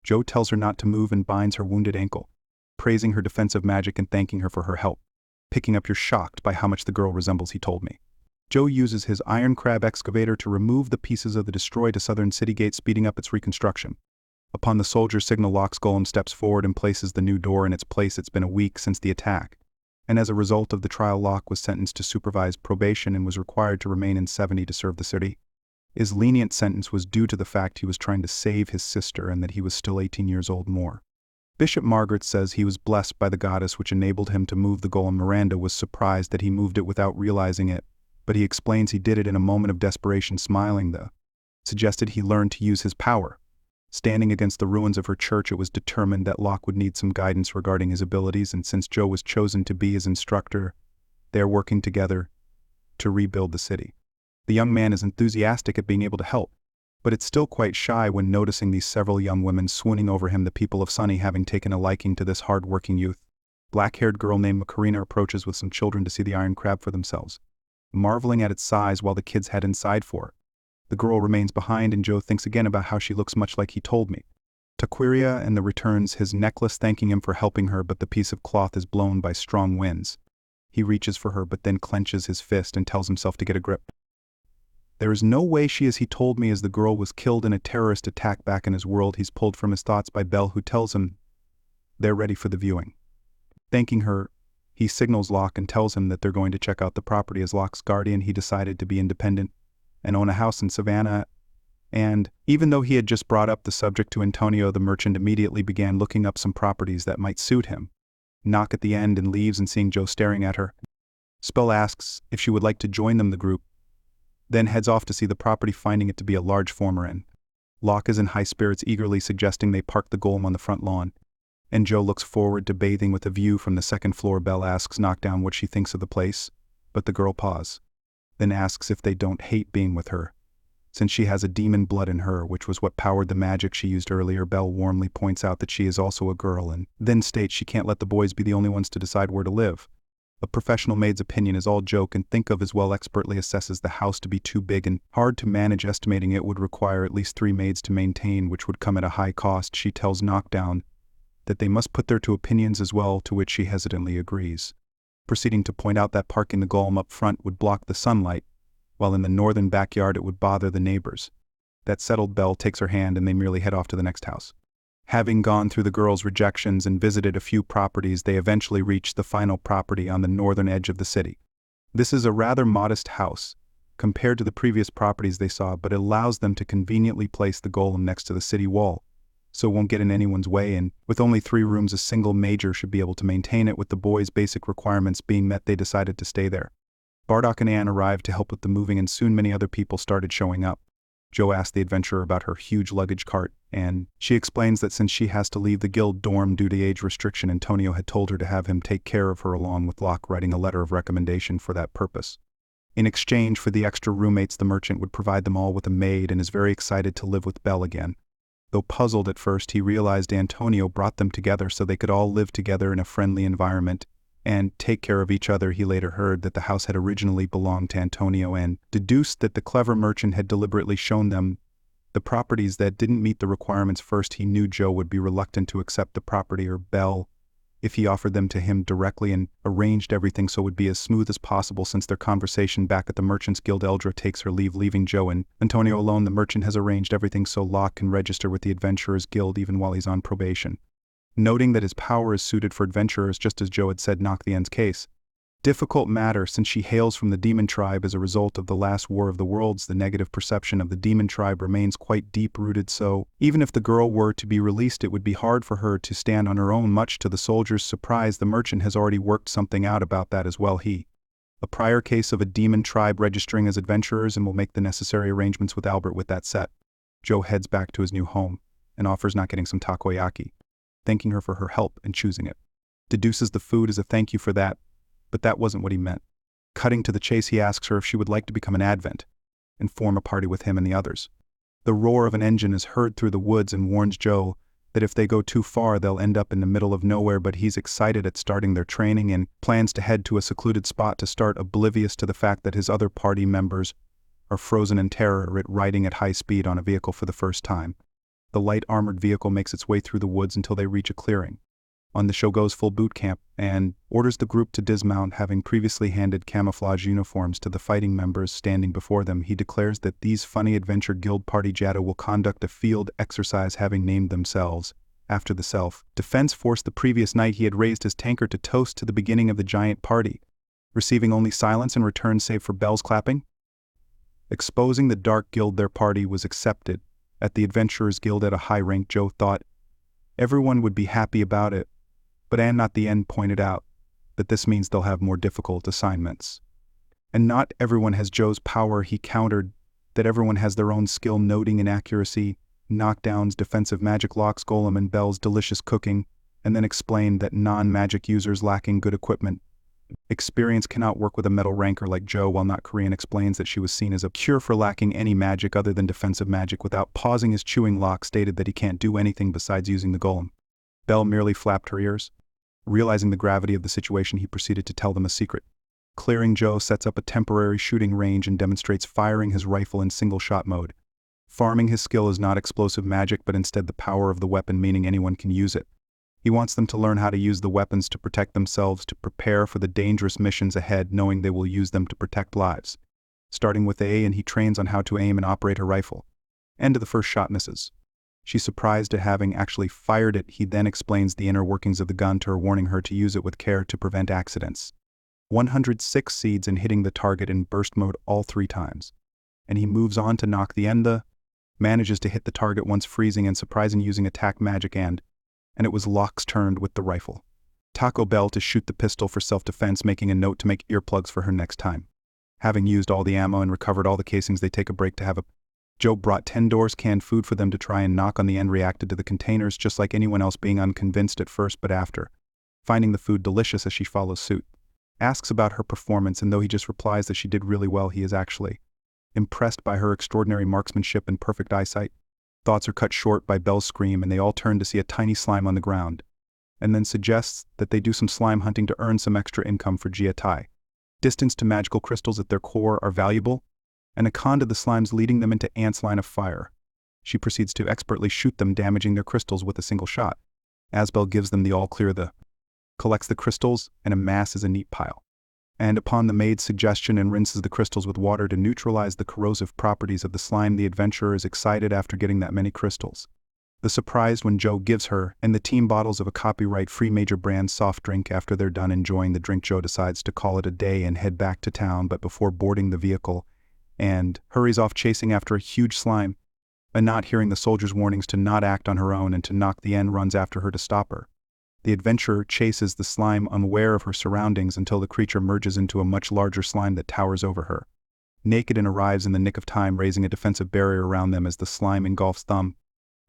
Speaker 1: Joe tells her not to move and binds her wounded ankle, praising her defensive magic and thanking her for her help. Picking up, you're shocked by how much the girl resembles, he told me. Joe uses his iron crab excavator to remove the pieces of the destroyed southern city gate, speeding up its reconstruction. Upon the soldier's signal, Locke's golem steps forward and places the new door in its place. It's been a week since the attack, and as a result of the trial, Locke was sentenced to supervised probation and was required to remain in 70 to serve the city. His lenient sentence was due to the fact he was trying to save his sister and that he was still 18 years old more. Bishop Margaret says he was blessed by the goddess which enabled him to move the golem. Miranda was surprised that he moved it without realizing it, but he explains he did it in a moment of desperation, smiling though. Suggested he learn to use his power. Standing against the ruins of her church, it was determined that Locke would need some guidance regarding his abilities, and since Joe was chosen to be his instructor, they are working together to rebuild the city. The young man is enthusiastic at being able to help, but it's still quite shy when noticing these several young women swooning over him, the people of Sunny having taken a liking to this hard-working youth. Black-haired girl named Macarena approaches with some children to see the iron crab for themselves, marveling at its size while the kids head inside for it. The girl remains behind and Joe thinks again about how she looks much like he told me. Taquiria and the returns his necklace thanking him for helping her, but the piece of cloth is blown by strong winds. He reaches for her but then clenches his fist and tells himself to get a grip. There is no way she is, he told me, as the girl was killed in a terrorist attack back in his world. He's pulled from his thoughts by Belle, who tells him they're ready for the viewing. Thanking her, he signals Locke and tells him that they're going to check out the property. As Locke's guardian, he decided to be independent and own a house in Savannah, and even though he had just brought up the subject to Antonio, the merchant immediately began looking up some properties that might suit him. Knock at the end and leaves, and seeing Joe staring at her, Spell asks if she would like to join them, the group, then heads off to see the property, finding it to be a large former inn. Locke is in high spirits, eagerly suggesting they park the golem on the front lawn, and Joe looks forward to bathing with a view from the second floor. Belle asks Knockdown what she thinks of the place, but the girl pauses, then asks if they don't hate being with her, since she has a demon blood in her, which was what powered the magic she used earlier. Belle warmly points out that she is also a girl and then states she can't let the boys be the only ones to decide where to live. A professional maid's opinion is all Joe can think of, as well expertly assesses the house to be too big and hard to manage, estimating it would require at least 3 maids to maintain, which would come at a high cost. She tells Knockdown that they must put their 2 opinions as well, to which she hesitantly agrees, proceeding to point out that parking the golem up front would block the sunlight, while in the northern backyard it would bother the neighbors. That settled, Belle takes her hand and they merely head off to the next house. Having gone through the girls' rejections and visited a few properties, they eventually reach the final property on the northern edge of the city. This is a rather modest house compared to the previous properties they saw, but it allows them to conveniently place the golem next to the city wall, so it won't get in anyone's way, and with only 3 rooms, a single major should be able to maintain it. With the boys' basic requirements being met, they decided to stay there. Bardock and Anne arrived to help with the moving, and soon many other people started showing up. Joe asked the adventurer about her huge luggage cart, and she explains that since she has to leave the guild dorm due to age restriction, Antonio had told her to have him take care of her, along with Locke writing a letter of recommendation for that purpose. In exchange for the extra roommates, the merchant would provide them all with a maid, and is very excited to live with Belle again. Though puzzled at first, he realized Antonio brought them together so they could all live together in a friendly environment and take care of each other. He later heard that the house had originally belonged to Antonio and deduced that the clever merchant had deliberately shown them the properties that didn't meet the requirements first. He knew Joe would be reluctant to accept the property or Belle if he offered them to him directly, and arranged everything so it would be as smooth as possible. Since their conversation back at the Merchants Guild, Eldra takes her leave, leaving Joe and Antonio alone. The merchant has arranged everything so Locke can register with the Adventurers Guild even while he's on probation. noting that his power is suited for adventurers just as Joe had said in Nak'th'ien's case. Difficult matter since she hails from the demon tribe as a result of the last war of the worlds. The negative perception of the demon tribe remains quite deep-rooted, so even if the girl were to be released it would be hard for her to stand on her own. Much to the soldier's surprise, the merchant has already worked something out about that as well. A prior case of a demon tribe registering as adventurers and will make the necessary arrangements with Albert. With that set, Joe heads back to his new home and offers not getting some takoyaki, thanking her for her help in choosing it. Deduces the food as a thank you for that, but that wasn't what he meant. Cutting to the chase, he asks her if she would like to become an advent and form a party with him and the others. The roar of an engine is heard through the woods and warns Joe that if they go too far they'll end up in the middle of nowhere, but he's excited at starting their training and plans to head to a secluded spot to start, oblivious to the fact that his other party members are frozen in terror at riding at high speed on a vehicle for the first time. The light armored vehicle makes its way through the woods until they reach a clearing. On the show goes full boot camp and orders the group to dismount. Having previously handed camouflage uniforms to the fighting members standing before them, he declares that these funny adventure guild party Jada will conduct a field exercise, having named themselves after the self-defense force the previous night he had raised his tankard to toast to the beginning of the giant party, receiving only silence in return save for bells clapping. Exposing the dark guild, their party was accepted at the Adventurers Guild at a high rank. Joe thought everyone would be happy about it, but Nak'th'ien pointed out that this means they'll have more difficult assignments. And not everyone has Joe's power. He countered that everyone has their own skill, noting inaccuracy, knockdowns, defensive magic locks, golem and bells, delicious cooking, and then explained that non-magic users lacking good equipment experience cannot work with a metal ranker like Joe, while Nak'th'ien explains that she was seen as a cure for lacking any magic other than defensive magic. Without pausing his chewing lock, stated that he can't do anything besides using the golem. Belle merely flapped her ears. Realizing the gravity of the situation, he proceeded to tell them a secret. Clearing, Joe sets up a temporary shooting range and demonstrates firing his rifle in single-shot mode. Farming his skill is not explosive magic, but instead the power of the weapon, meaning anyone can use it. He wants them to learn how to use the weapons to protect themselves, to prepare for the dangerous missions ahead, knowing they will use them to protect lives. Starting with A, and he trains on how to aim and operate her rifle. And the first shot misses. She's surprised at having actually fired it. He then explains the inner workings of the gun to her, warning her to use it with care to prevent accidents. 106 seeds in hitting the target in burst mode all 3 times. And he moves on to Nak'th'ien, manages to hit the target once, freezing and surprising using attack magic, and it was Locke's turn with the rifle. Taco Bell to shoot the pistol for self-defense, making a note to make earplugs for her next time. Having used all the ammo and recovered all the casings, they take a break to have a Joe brought 10 doors canned food for them to try and knock on the end, reacted to the containers just like anyone else, being unconvinced at first, but after finding the food delicious as she follows suit. Asks about her performance, and though he just replies that she did really well, he is actually impressed by her extraordinary marksmanship and perfect eyesight. Thoughts are cut short by Belle's scream, and they all turn to see a tiny slime on the ground, and then suggests that they do some slime hunting to earn some extra income for Jia. Distance to magical crystals at their core are valuable, and a con to the slimes, leading them into Ant's line of fire. She proceeds to expertly shoot them, damaging their crystals with a single shot. Asbel gives them the all clear, collects the crystals and amasses a neat pile. And upon the maid's suggestion, and rinses the crystals with water to neutralize the corrosive properties of the slime. The adventurer is excited after getting that many crystals. The surprised when Joe gives her and the team bottles of a copyright-free major brand soft drink. After they're done enjoying the drink, Joe decides to call it a day and head back to town, but before boarding the vehicle, and hurries off chasing after a huge slime, and not hearing the soldier's warnings to not act on her own and to Nak'th'ien runs after her to stop her. The adventurer chases the slime, unaware of her surroundings, until the creature merges into a much larger slime that towers over her. Naked, and arrives in the nick of time, raising a defensive barrier around them as the slime engulfs them.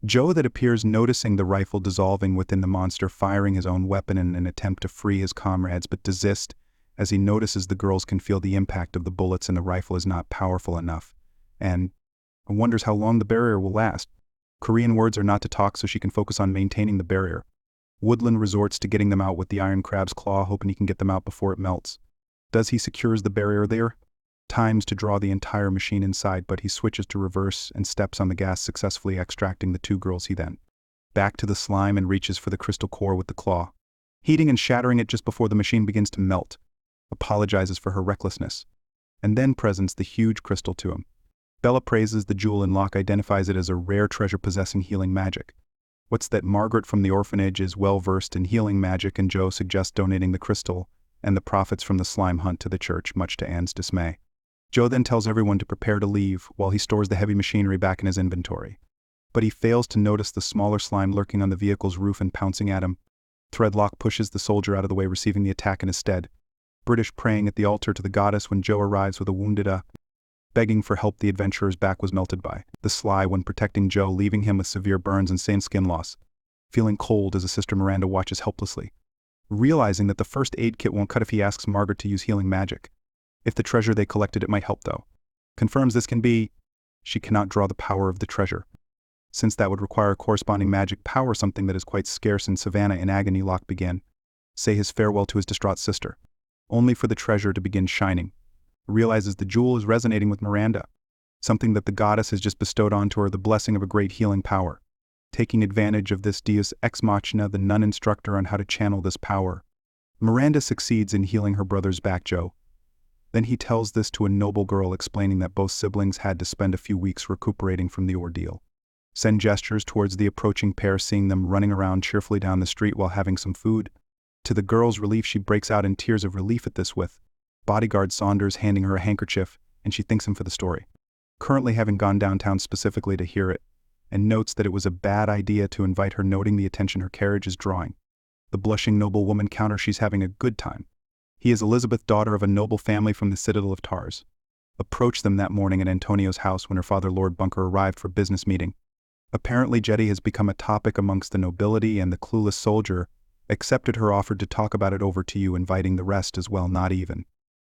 Speaker 1: Joe, that appears, noticing the rifle dissolving within the monster, firing his own weapon in an attempt to free his comrades, but desists as he notices the girls can feel the impact of the bullets and the rifle is not powerful enough, and wonders how long the barrier will last. Korean words are not to talk, so she can focus on maintaining the barrier. Woodland resorts to getting them out with the iron crab's claw, hoping he can get them out before it melts. Does he secures the barrier there? Times to draw the entire machine inside, but he switches to reverse and steps on the gas, successfully extracting the 2 girls. He then back to the slime and reaches for the crystal core with the claw, heating and shattering it just before the machine begins to melt. Apologizes for her recklessness, and then presents the huge crystal to him. Bella praises the jewel, and Locke identifies it as a rare treasure possessing healing magic. What's that Margaret from the orphanage is well-versed in healing magic, and Joe suggests donating the crystal and the profits from the slime hunt to the church, much to Anne's dismay. Joe then tells everyone to prepare to leave while he stores the heavy machinery back in his inventory. But he fails to notice the smaller slime lurking on the vehicle's roof and pouncing at him. Threadlock pushes the soldier out of the way, receiving the attack in his stead. British praying at the altar to the goddess when Joe arrives with a wounded begging for help the adventurer's back was melted by the sly when protecting Joe, leaving him with severe burns and same skin loss. Feeling cold as his sister Miranda watches helplessly. Realizing that the first aid kit won't cut if he asks Margaret to use healing magic. If the treasure they collected, it might help though. Confirms this can be. She cannot draw the power of the treasure, since that would require corresponding magic power, something that is quite scarce in Savannah. In agony, Locke began say his farewell to his distraught sister, only for the treasure to begin shining. Realizes the jewel is resonating with Miranda, something that the goddess has just bestowed onto her, the blessing of a great healing power. Taking advantage of this deus ex machina, the nun instructor on how to channel this power, Miranda succeeds in healing her brother's back, Joe. Then he tells this to a noble girl, explaining that both siblings had to spend a few weeks recuperating from the ordeal. Send gestures towards the approaching pair, seeing them running around cheerfully down the street while having some food. To the girl's relief, she breaks out in tears of relief at this, with bodyguard Saunders handing her a handkerchief, and she thanks him for the story, currently having gone downtown specifically to hear it, and notes that it was a bad idea to invite her, noting the attention her carriage is drawing. The blushing noblewoman counters she's having a good time. He is Elizabeth, daughter of a noble family from the citadel of Tars. Approached them that morning at Antonio's house when her father Lord Bunker arrived for business meeting. Apparently Jetty has become a topic amongst the nobility, and the clueless soldier accepted her offer to talk about it over to you, inviting the rest as well, not even.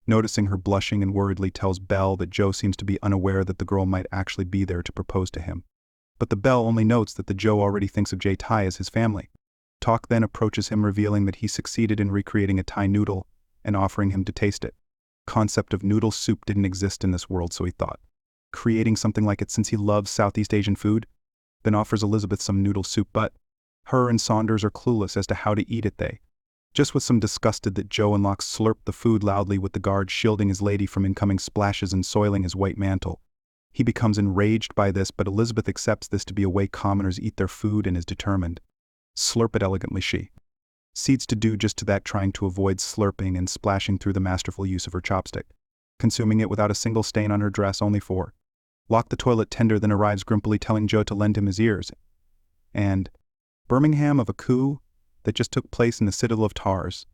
Speaker 1: Noticing her blushing and worriedly tells Belle that Joe seems to be unaware that the girl might actually be there to propose to him. But the Belle only notes that the Joe already thinks of Jay Thai as his family. Talk then approaches him, revealing that he succeeded in recreating a Thai noodle and offering him to taste it. Concept of noodle soup didn't exist in this world, so he thought, creating something like it since he loves Southeast Asian food. Then offers Elizabeth some noodle soup, but her and Saunders are clueless as to how to eat it. They just with some disgusted that Joe and Locke slurped the food loudly, with the guard shielding his lady from incoming splashes and soiling his white mantle. He becomes enraged by this, but Elizabeth accepts this to be a way commoners eat their food and is determined. Slurp it elegantly, she cedes to do just to that, trying to avoid slurping and splashing through the masterful use of her chopstick, consuming it without a single stain on her dress, only for Locke the toilet tender then arrives grumpily, telling Joe to lend him his ears. And Birmingham of a coup that just took place in the citadel of Tars.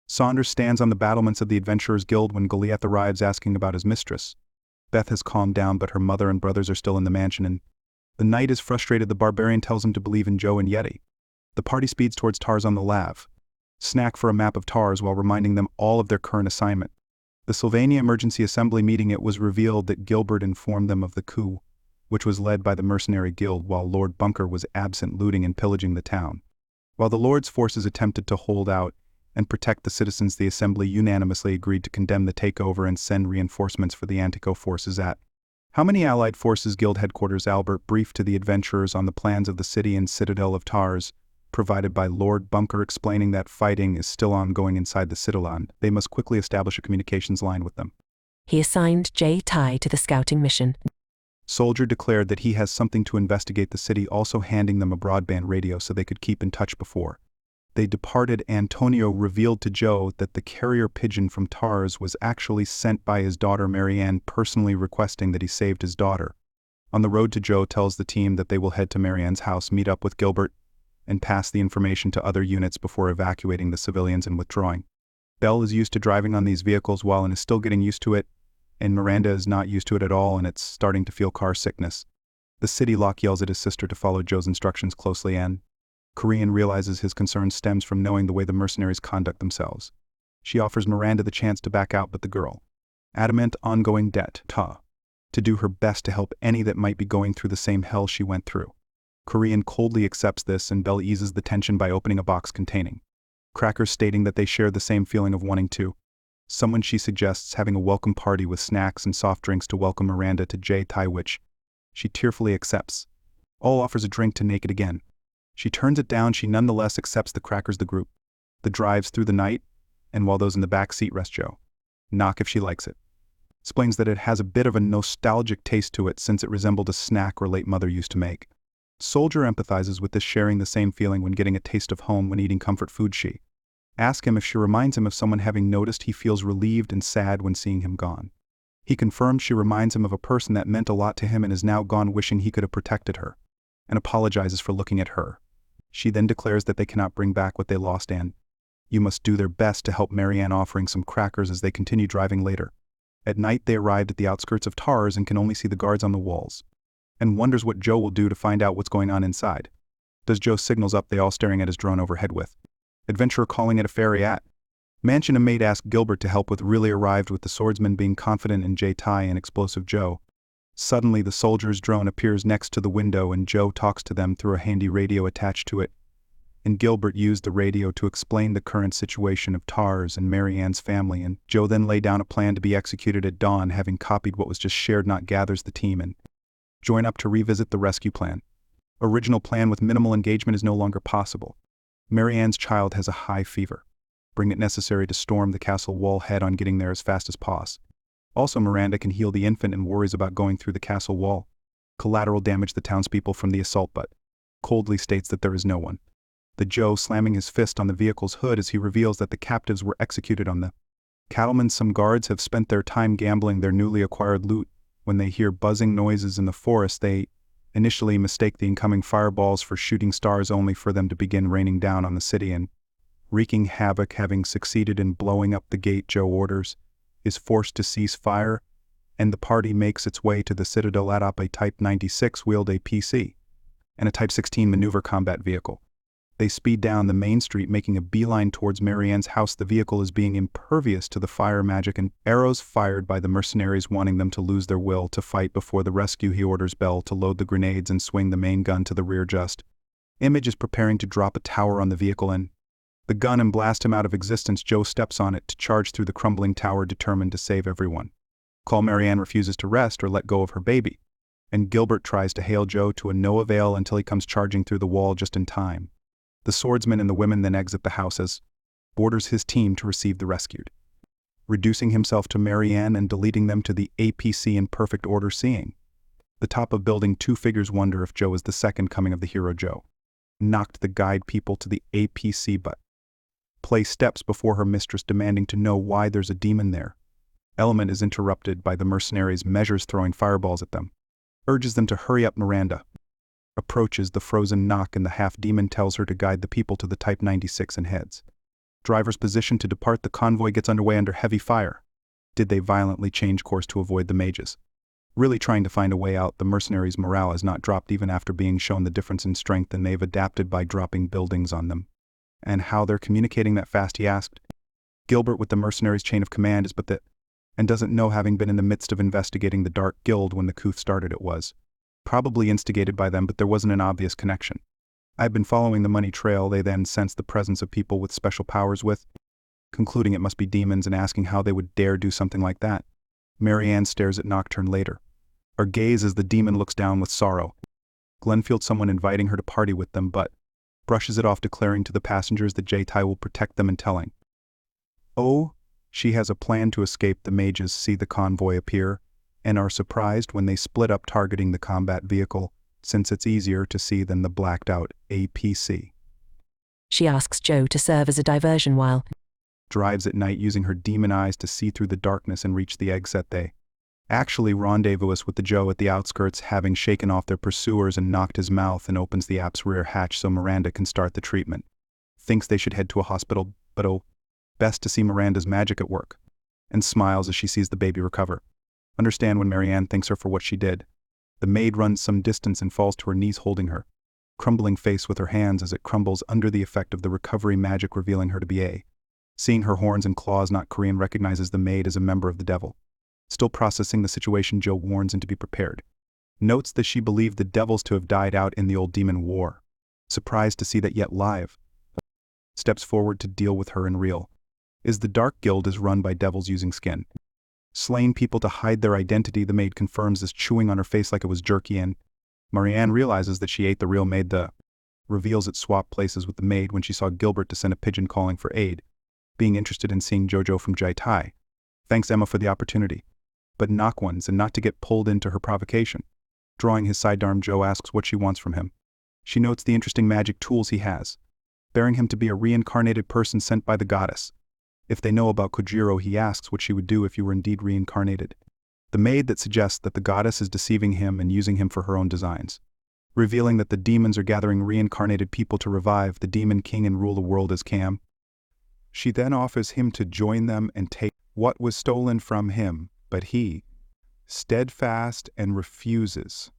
Speaker 1: Saunders stands on the battlements of the Adventurers Guild when Goliath arrives, asking about his mistress. Beth has calmed down, but her mother and brothers are still in the mansion, and the knight is frustrated. The barbarian tells him to believe in Joe and Yeti. The party speeds towards Tars on the lav. Snack for a map of Tars while reminding them all of their current assignment. The Sylvania Emergency Assembly meeting, it was revealed that Gilbert informed them of the coup, which was led by the Mercenary Guild while Lord Bunker was absent, looting and pillaging the town. While the Lord's forces attempted to hold out and protect the citizens, the Assembly unanimously agreed to condemn the takeover and send reinforcements for the Antico forces at How many Allied Forces Guild headquarters. Albert briefed to the adventurers on the plans of the city and citadel of Tars, provided by Lord Bunker, explaining that fighting is still ongoing inside the citadel. They must quickly establish a communications line with them.
Speaker 2: He assigned Jay Tai to the scouting mission.
Speaker 1: Soldier declared that he has something to investigate the city, also handing them a broadband radio so they could keep in touch before they departed. Antonio revealed to Joe that the carrier pigeon from Tars was actually sent by his daughter Marianne, personally requesting that he saved his daughter. On the road to Joe tells the team that they will head to Marianne's house, meet up with Gilbert, and pass the information to other units before evacuating the civilians and withdrawing. Belle is used to driving on these vehicles while and is still getting used to it, and Miranda is not used to it at all, and it's starting to feel car sickness. The city. Locke yells at his sister to follow Joe's instructions closely, and Korean realizes his concern stems from knowing the way the mercenaries conduct themselves. She offers Miranda the chance to back out, but the girl, adamant ongoing debt, to do her best to help any that might be going through the same hell she went through. Korean coldly accepts this, and Belle eases the tension by opening a box containing crackers, stating that they share the same feeling of wanting to. Someone she suggests having a welcome party with snacks and soft drinks to welcome Miranda to Jay Tai, which she tearfully accepts. All offers a drink to Naked again. She turns it down. She nonetheless accepts the crackers. The group the drives through the night, and while those in the back seat rest Joe knock if she likes it. Explains that it has a bit of a nostalgic taste to it since it resembled a snack her late mother used to make. Soldier empathizes with this, sharing the same feeling when getting a taste of home when eating comfort food. She asks him if she reminds him of someone, having noticed he feels relieved and sad when seeing him gone. He confirms she reminds him of a person that meant a lot to him and is now gone, wishing he could have protected her, and apologizes for looking at her. She then declares that they cannot bring back what they lost and you must do their best to help Marianne, offering some crackers as they continue driving later. At night they arrived at the outskirts of Tars and can only see the guards on the walls, and wonders what Joe will do to find out what's going on inside. Does Joe signals up, they all staring at his drone overhead with adventurer calling it a ferry at mansion. A maid asks Gilbert to help with really arrived, with the swordsman being confident in J-Tai and explosive Joe. Suddenly the soldier's drone appears next to the window and Joe talks to them through a handy radio attached to it. And Gilbert used the radio to explain the current situation of Tars and Marianne's family, and Joe then lay down a plan to be executed at dawn, having copied what was just shared. Not gathers the team and join up to revisit the rescue plan. Original plan with minimal engagement is no longer possible. Marianne's child has a high fever. Bring it necessary to storm the castle wall, head on getting there as fast as possible. Also Miranda can heal the infant and worries about going through the castle wall. Collateral damage the townspeople from the assault, but coldly states that there is no one. The Joe slamming his fist on the vehicle's hood as he reveals that the captives were executed on the cattlemen. Some guards have spent their time gambling their newly acquired loot. When they hear buzzing noises in the forest, they initially mistake the incoming fireballs for shooting stars, only for them to begin raining down on the city and wreaking havoc. Having succeeded in blowing up the gate, Joe orders is forced to cease fire, and the party makes its way to the citadel atop a Type 96 wheeled APC and a Type 16 maneuver combat vehicle. They speed down the main street, making a beeline towards Marianne's house. The vehicle is being impervious to the fire magic and arrows fired by the mercenaries, wanting them to lose their will to fight before the rescue. He orders Bell to load the grenades and swing the main gun to the rear. Just Image is preparing to drop a tower on the vehicle and the gun and blast him out of existence. Joe steps on it to charge through the crumbling tower, determined to save everyone. Marianne refuses to rest or let go of her baby, and Gilbert tries to hail Joe to no avail until he comes charging through the wall just in time. The swordsman and the women then exit the house as orders his team to receive the rescued, reducing himself to Marianne and deleting them to the APC in perfect order. Seeing the top of building 2 figures, wonder if Joe is the second coming of the hero. Joe knocked the guide people to the APC, but Play steps before her mistress, demanding to know why there's a demon there. Element is interrupted by the mercenaries' measures, throwing fireballs at them. Urges them to hurry up. Miranda approaches the frozen knock and the half-demon tells her to guide the people to the Type 96 and heads. Driver's position to depart. The convoy gets underway under heavy fire. Did they violently change course to avoid the mages? Really trying to find a way out, the mercenaries' morale has not dropped even after being shown the difference in strength, and they've adapted by dropping buildings on them. And how they're communicating that fast, he asked. Gilbert, with the mercenaries' chain of command, is but that, and doesn't know, having been in the midst of investigating the Dark Guild when the coup started. It was probably instigated by them, but there wasn't an obvious connection. I've been following the money trail. They then sensed the presence of people with special powers, with concluding it must be demons, and asking how they would dare do something like that. Marianne stares at Nocturne later. Her gaze as the demon looks down with sorrow. Glenn feels someone inviting her to party with them, but brushes it off, declaring to the passengers that J-Tai will protect them, and telling she has a plan to escape. The mages see the convoy appear and are surprised when they split up, targeting the combat vehicle, since it's easier to see than the blacked-out APC.
Speaker 2: She asks Joe to serve as a diversion while
Speaker 1: drives at night, using her demon eyes to see through the darkness and reach the exit. They actually rendezvous with the Joe at the outskirts, having shaken off their pursuers and knocked his mouth, and opens the app's rear hatch so Miranda can start the treatment. Thinks they should head to a hospital, but best to see Miranda's magic at work, and smiles as she sees the baby recover. Understand when Marianne thanks her for what she did. The maid runs some distance and falls to her knees, holding her crumbling face with her hands as it crumbles under the effect of the recovery magic, revealing her to be seeing her horns and claws not Korean, recognizes the maid as a member of the devil. Still processing the situation, Joe warns him to be prepared. Notes that she believed the devils to have died out in the old demon war. Surprised to see that yet live. Steps forward to deal with her in real. The Dark Guild is run by devils using skin slain people to hide their identity. The maid confirms as, chewing on her face like it was jerky, and Marianne realizes that she ate the real maid. The reveals it swapped places with the maid when she saw Gilbert to send a pigeon calling for aid, being interested in seeing Jojo from J-Tai. Thanks Emma for the opportunity, but knock ones and not to get pulled into her provocation. Drawing his sidearm, Joe asks what she wants from him. She notes the interesting magic tools he has, bearing him to be a reincarnated person sent by the goddess. If they know about Kojiro, he asks what she would do if you were indeed reincarnated. The maid that suggests that the goddess is deceiving him and using him for her own designs, revealing that the demons are gathering reincarnated people to revive the demon king and rule the world as Cam. She then offers him to join them and take what was stolen from him, but he, steadfast and refuses,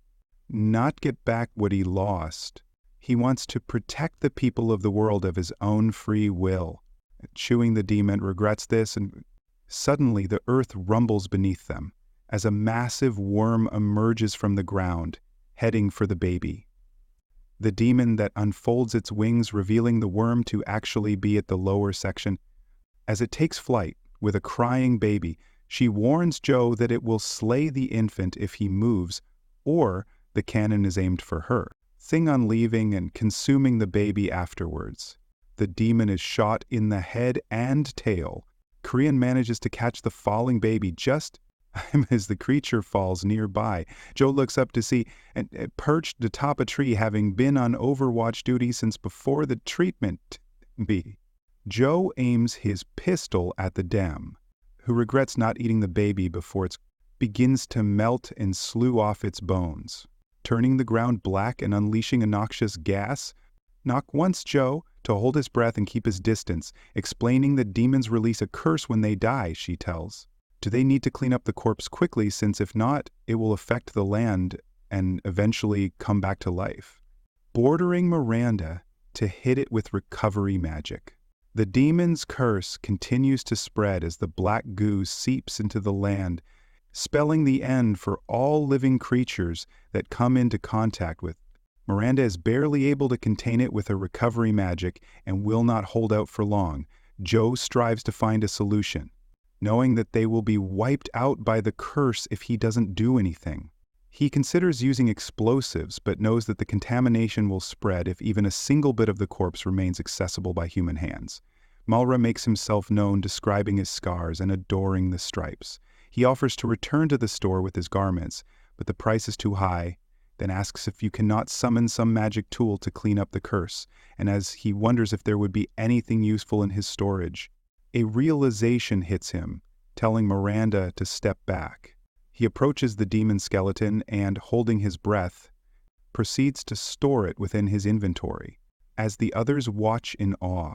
Speaker 1: not get back what he lost. He wants to protect the people of the world of his own free will. Chewing the demon regrets this, and suddenly the earth rumbles beneath them as a massive worm emerges from the ground, heading for the baby. The demon that unfolds its wings, revealing the worm to actually be at the lower section. As it takes flight with a crying baby, she warns Joe that it will slay the infant if he moves, or the cannon is aimed for her. Thing on leaving and consuming the baby afterwards. The demon is shot in the head and tail. Korean manages to catch the falling baby just as the creature falls nearby. Joe looks up to see, and perched atop a tree, having been on overwatch duty since before the treatment bee. Joe aims his pistol at the dam, who regrets not eating the baby before it begins to melt and slew off its bones, turning the ground black and unleashing a noxious gas. Knock wants Joe to hold his breath and keep his distance, explaining that demons release a curse when they die, she tells. Do they need to clean up the corpse quickly, since if not, it will affect the land and eventually come back to life? Bordering Miranda to hit it with recovery magic. The demon's curse continues to spread as the black goo seeps into the land, spelling the end for all living creatures that come into contact with. Miranda is barely able to contain it with her recovery magic and will not hold out for long. Joe strives to find a solution, knowing that they will be wiped out by the curse if he doesn't do anything. He considers using explosives, but knows that the contamination will spread if even a single bit of the corpse remains accessible by human hands. Malra makes himself known, describing his scars and adoring the stripes. He offers to return to the store with his garments, but the price is too high, then asks if you cannot summon some magic tool to clean up the curse, and as he wonders if there would be anything useful in his storage, a realization hits him, telling Miranda to step back. He approaches the demon skeleton and, holding his breath, proceeds to store it within his inventory, as the others watch in awe.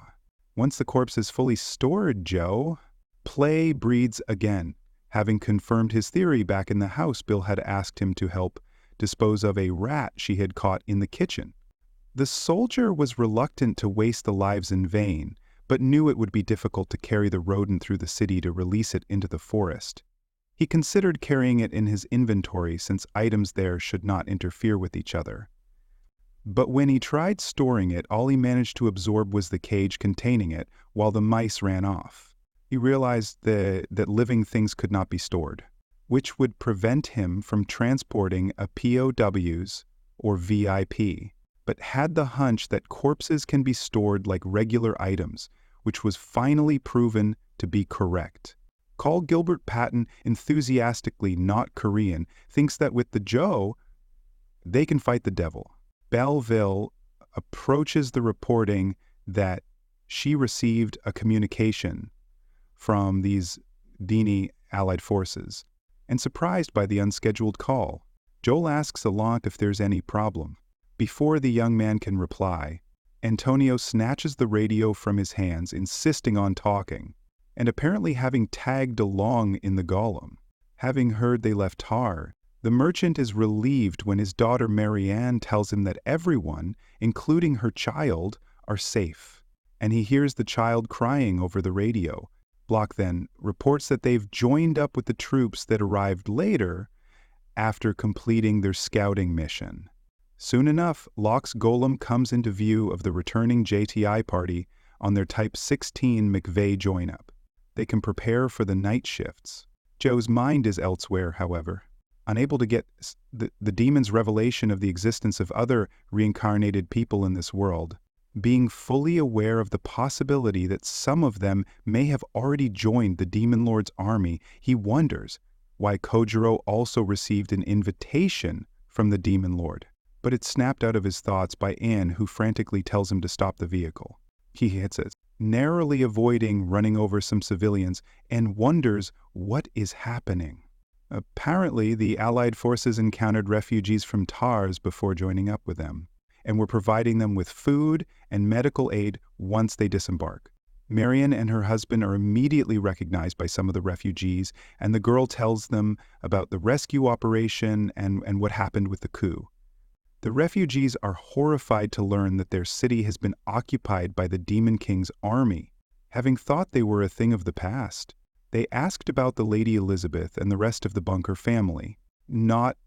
Speaker 1: Once the corpse is fully stored, Joe, play breeds again. Having confirmed his theory back in the house, Bill had asked him to help dispose of a rat she had caught in the kitchen. The soldier was reluctant to waste the lives in vain, but knew it would be difficult to carry the rodent through the city to release it into the forest. He considered carrying it in his inventory since items there should not interfere with each other. But when he tried storing it, all he managed to absorb was the cage containing it, while the mice ran off. He realized that living things could not be stored, which would prevent him from transporting a POWs or VIP, but had the hunch that corpses can be stored like regular items, which was finally proven to be correct. Carl Gilbert Patton, enthusiastically not Korean, thinks that with the Joe, they can fight the devil. Belleville approaches the reporting that she received a communication from these Dini allied forces, and surprised by the unscheduled call, Joel asks Allant if there's any problem. Before the young man can reply, Antonio snatches the radio from his hands, insisting on talking, and apparently having tagged along in the golem. Having heard they left Tar, the merchant is relieved when his daughter Marianne tells him that everyone, including her child, are safe, and he hears the child crying over the radio. Block then reports that they've joined up with the troops that arrived later after completing their scouting mission. Soon enough, Locke's golem comes into view of the returning JTI party on their Type 16 McVeigh join-up. They can prepare for the night shifts. Joe's mind is elsewhere, however. Unable to get the demon's revelation of the existence of other reincarnated people in this world, being fully aware of the possibility that some of them may have already joined the Demon Lord's army, he wonders why Kojiro also received an invitation from the Demon Lord. but it's snapped out of his thoughts by Anne, who frantically tells him to stop the vehicle. He hits it, narrowly avoiding running over some civilians, and wonders what is happening. Apparently, the Allied forces encountered refugees from Tars before joining up with them, and were providing them with food and medical aid once they disembark. Marion and her husband are immediately recognized by some of the refugees, and the girl tells them about the rescue operation and what happened with the coup. The refugees are horrified to learn that their city has been occupied by the Demon King's army. Having thought they were a thing of the past, they asked about the Lady Elizabeth and the rest of the Bunker family, not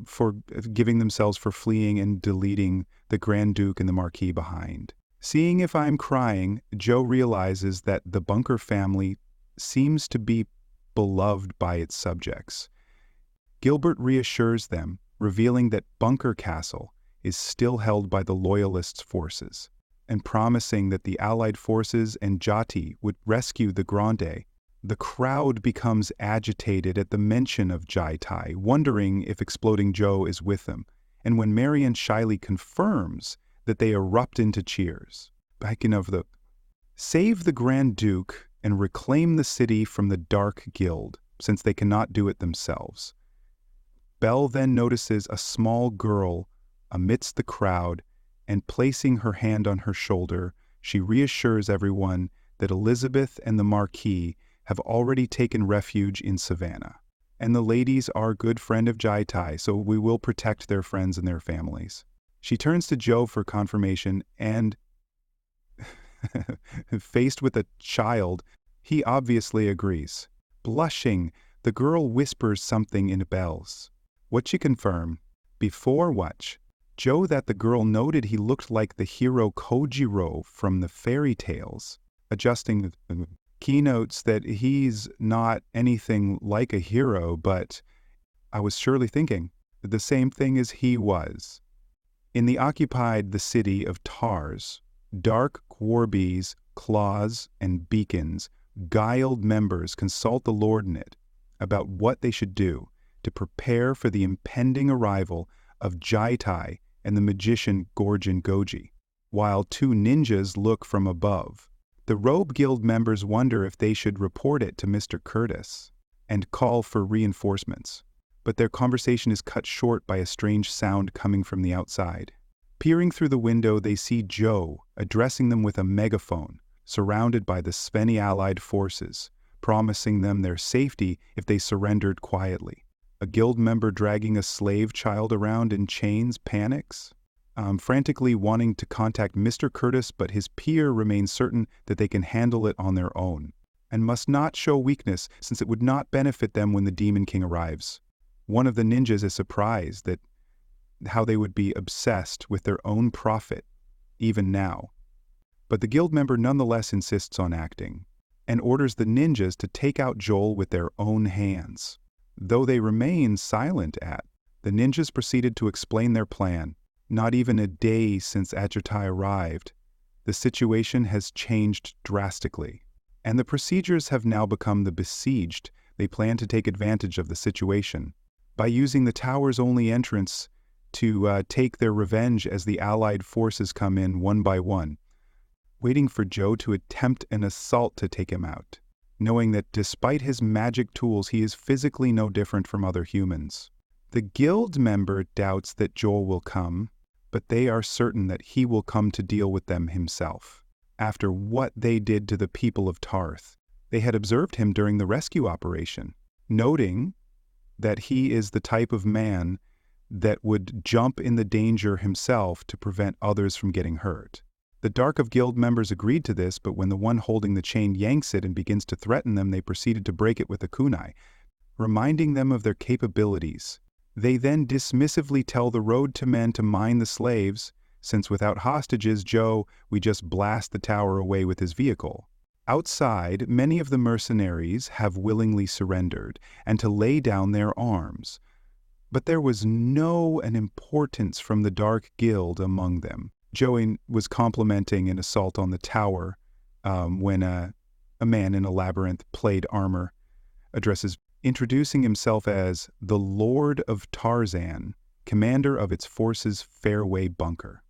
Speaker 1: for giving themselves for fleeing and deleting the Grand Duke and the Marquis behind. Seeing if I'm crying, Joe realizes that the Bunker family seems to be beloved by its subjects. Gilbert reassures them, revealing that Bunker Castle is still held by the Loyalists' forces, and promising that the Allied forces and Jati would rescue the Grande. The crowd becomes agitated at the mention of Jai Tai, wondering if Exploding Joe is with them, and when Marion shyly confirms that they erupt into cheers. Backing of the save the Grand Duke and reclaim the city from the Dark Guild, since they cannot do it themselves. Belle then notices a small girl amidst the crowd, and placing her hand on her shoulder, she reassures everyone that Elizabeth and the Marquis have already taken refuge in Savannah, and the ladies are a good friend of Jai Tai, so we will protect their friends and their families. She turns to Joe for confirmation, and faced with a child, he obviously agrees. Blushing, the girl whispers something in Belle's. What she confirm, before watch, Joe that the girl noted he looked like the hero Kojiro from the fairy tales, adjusting the keynotes that he's not anything like a hero, but I was surely thinking the same thing as he was. In the occupied the city of Tars, dark Gwarbies, claws, and beacons, guiled members consult the Lord in it about what they should do to prepare for the impending arrival of Jai Tai and the magician Gorgon Goji, while two ninjas look from above. The Robe Guild members wonder if they should report it to Mr. Curtis and call for reinforcements, but their conversation is cut short by a strange sound coming from the outside. Peering through the window, they see Joe addressing them with a megaphone, surrounded by the Sveni Allied forces, promising them their safety if they surrendered quietly. A guild member dragging a slave child around in chains panics, frantically wanting to contact Mr. Curtis, but his peer remains certain that they can handle it on their own, and must not show weakness since it would not benefit them when the Demon King arrives. One of the ninjas is surprised that how they would be obsessed with their own profit, even now. But the guild member nonetheless insists on acting, and orders the ninjas to take out Joel with their own hands. Though they remain silent the ninjas proceeded to explain their plan. Not even a day since Ajatai arrived, the situation has changed drastically, and the procedures have now become the besieged. They plan to take advantage of the situation by using the tower's only entrance to take their revenge as the Allied forces come in one by one, waiting for Joe to attempt an assault to take him out, knowing that despite his magic tools, he is physically no different from other humans. The guild member doubts that Joel will come, but they are certain that he will come to deal with them himself. After what they did to the people of Tarth, they had observed him during the rescue operation, noting that he is the type of man that would jump in the danger himself to prevent others from getting hurt. The Dark of Guild members agreed to this, but when the one holding the chain yanks it and begins to threaten them, they proceeded to break it with a kunai, reminding them of their capabilities. They then dismissively tell the road to men to mine the slaves, since without hostages, Joe, we just blast the tower away with his vehicle. Outside, many of the mercenaries have willingly surrendered, and to lay down their arms. But there was no importance from the Dark Guild among them. Joey was complimenting an assault on the tower when a man in a labyrinth-plate armor addresses, introducing himself as the Lord of Tarzan, commander of its force's fairway bunker.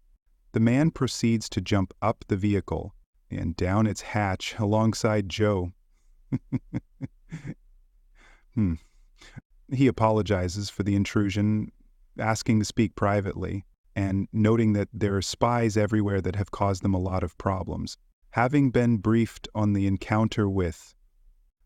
Speaker 1: The man proceeds to jump up the vehicle and down its hatch alongside Joe. He apologizes for the intrusion, asking to speak privately, and noting that there are spies everywhere that have caused them a lot of problems. Having been briefed on the encounter with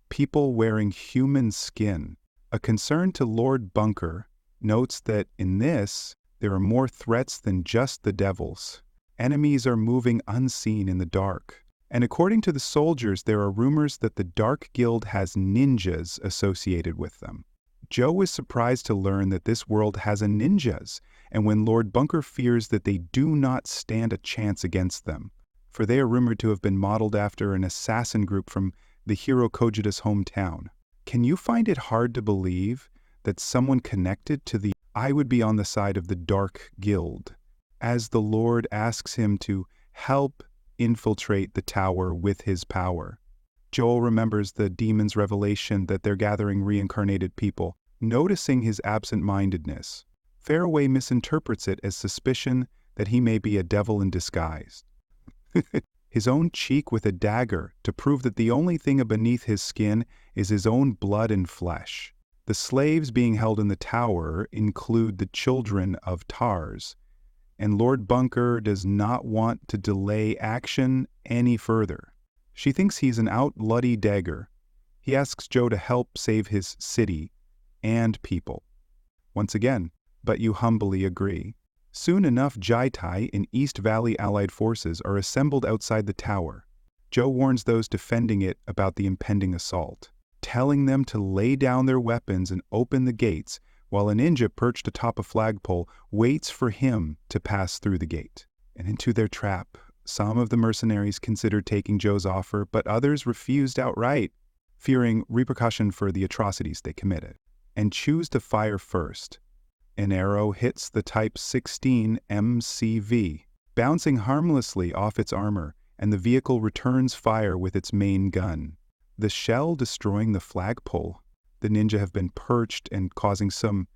Speaker 1: people wearing human skin, a concern to Lord Bunker notes that in this, there are more threats than just the devils. Enemies are moving unseen in the dark. And according to the soldiers, there are rumors that the Dark Guild has ninjas associated with them. Joe is surprised to learn that this world has a ninjas, and when Lord Bunker fears that they do not stand a chance against them, for they are rumored to have been modeled after an assassin group from the hero Kojita's hometown. Can you find it hard to believe that someone connected to the I would be on the side of the Dark Guild, as the Lord asks him to help infiltrate the tower with his power? Joel remembers the demon's revelation that they're gathering reincarnated people. Noticing his absent-mindedness, Fairway misinterprets it as suspicion that he may be a devil in disguise. His own cheek with a dagger to prove that the only thing beneath his skin is his own blood and flesh. The slaves being held in the tower include the children of Tars, and Lord Bunker does not want to delay action any further. She thinks he's an out-bloody dagger. He asks Joe to help save his city and people. Once again, but you humbly agree. Soon enough, Jaitai and East Valley Allied forces are assembled outside the tower. Joe warns those defending it about the impending assault, telling them to lay down their weapons and open the gates, while a ninja perched atop a flagpole waits for him to pass through the gate. And into their trap, some of the mercenaries considered taking Joe's offer, but others refused outright, fearing repercussion for the atrocities they committed, and choose to fire first. An arrow hits the Type 16 MCV, bouncing harmlessly off its armor, and the vehicle returns fire with its main gun. The shell destroying the flagpole. The ninja have been perched and causing some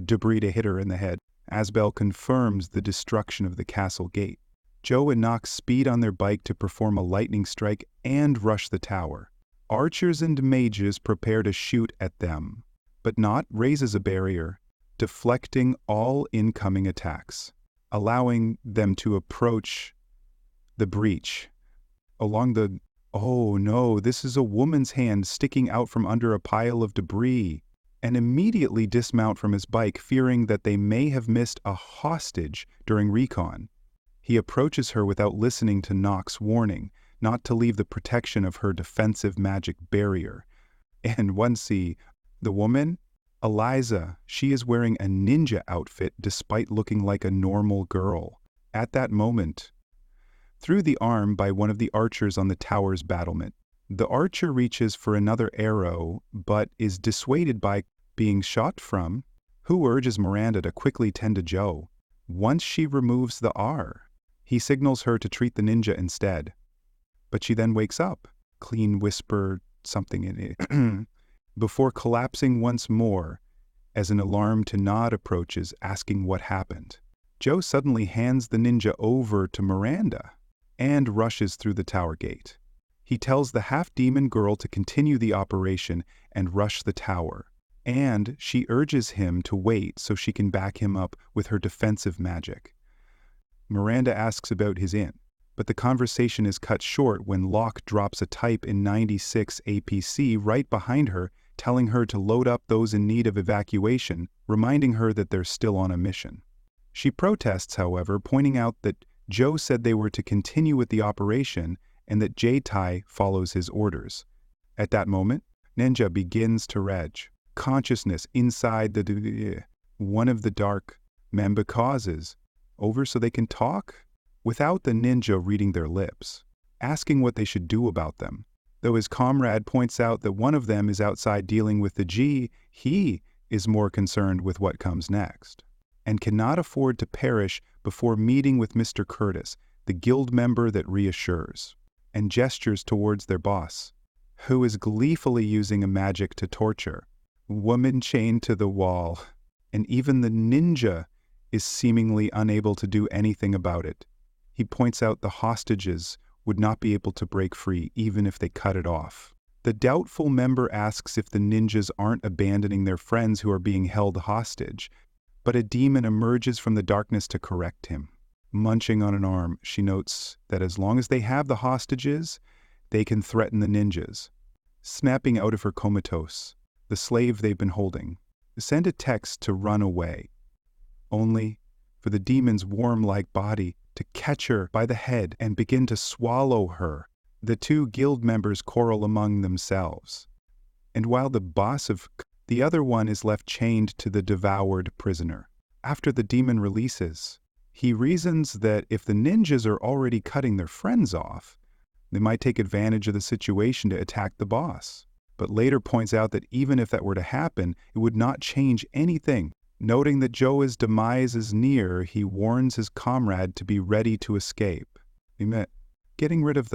Speaker 1: debris to hit her in the head. Asbel confirms the destruction of the castle gate. Joe and Nox speed on their bike to perform a lightning strike and rush the tower. Archers and mages prepare to shoot at them, but Not raises a barrier, deflecting all incoming attacks, allowing them to approach the breach. Along the oh no, this is a woman's hand sticking out from under a pile of debris, and immediately dismount from his bike, fearing that they may have missed a hostage during recon. He approaches her without listening to Nox's warning not to leave the protection of her defensive magic barrier. And once the woman, Eliza, she is wearing a ninja outfit despite looking like a normal girl. At that moment, through the arm by one of the archers on the tower's battlement. The archer reaches for another arrow, but is dissuaded by being shot from, who urges Miranda to quickly tend to Joe. Once she removes the R, he signals her to treat the ninja instead. But she then wakes up, clean whisper something in it, before collapsing once more as an alarmed Nod approaches, asking what happened. Joe suddenly hands the ninja over to Miranda and rushes through the tower gate. He tells the half-demon girl to continue the operation and rush the tower, and she urges him to wait so she can back him up with her defensive magic. Miranda asks about his inn, but the conversation is cut short when Locke drops a type in 96 APC right behind her, telling her to load up those in need of evacuation, reminding her that they're still on a mission. She protests, however, pointing out that Joe said they were to continue with the operation and that Jaitai follows his orders. At that moment, Ninja begins to reg. Consciousness inside one of the dark Memba causes, over so they can talk, without the ninja reading their lips, asking what they should do about them. Though his comrade points out that one of them is outside dealing with the G, he is more concerned with what comes next, and cannot afford to perish before meeting with Mr. Curtis, the guild member that reassures, and gestures towards their boss, who is gleefully using a magic to torture. Woman chained to the wall, and even the ninja is seemingly unable to do anything about it. He points out the hostages would not be able to break free even if they cut it off. The doubtful member asks if the ninjas aren't abandoning their friends who are being held hostage, but a demon emerges from the darkness to correct him. Munching on an arm, she notes that as long as they have the hostages, they can threaten the ninjas. Snapping out of her comatose, the slave they've been holding, send a text to run away, only for the demon's worm-like body to catch her by the head and begin to swallow her. The two guild members quarrel among themselves, and while the boss of the other one is left chained to the devoured prisoner. After the demon releases, he reasons that if the ninjas are already cutting their friends off, they might take advantage of the situation to attack the boss, but later points out that even if that were to happen, it would not change anything. Noting that Joe's demise is near, he warns his comrade to be ready to escape. Getting rid of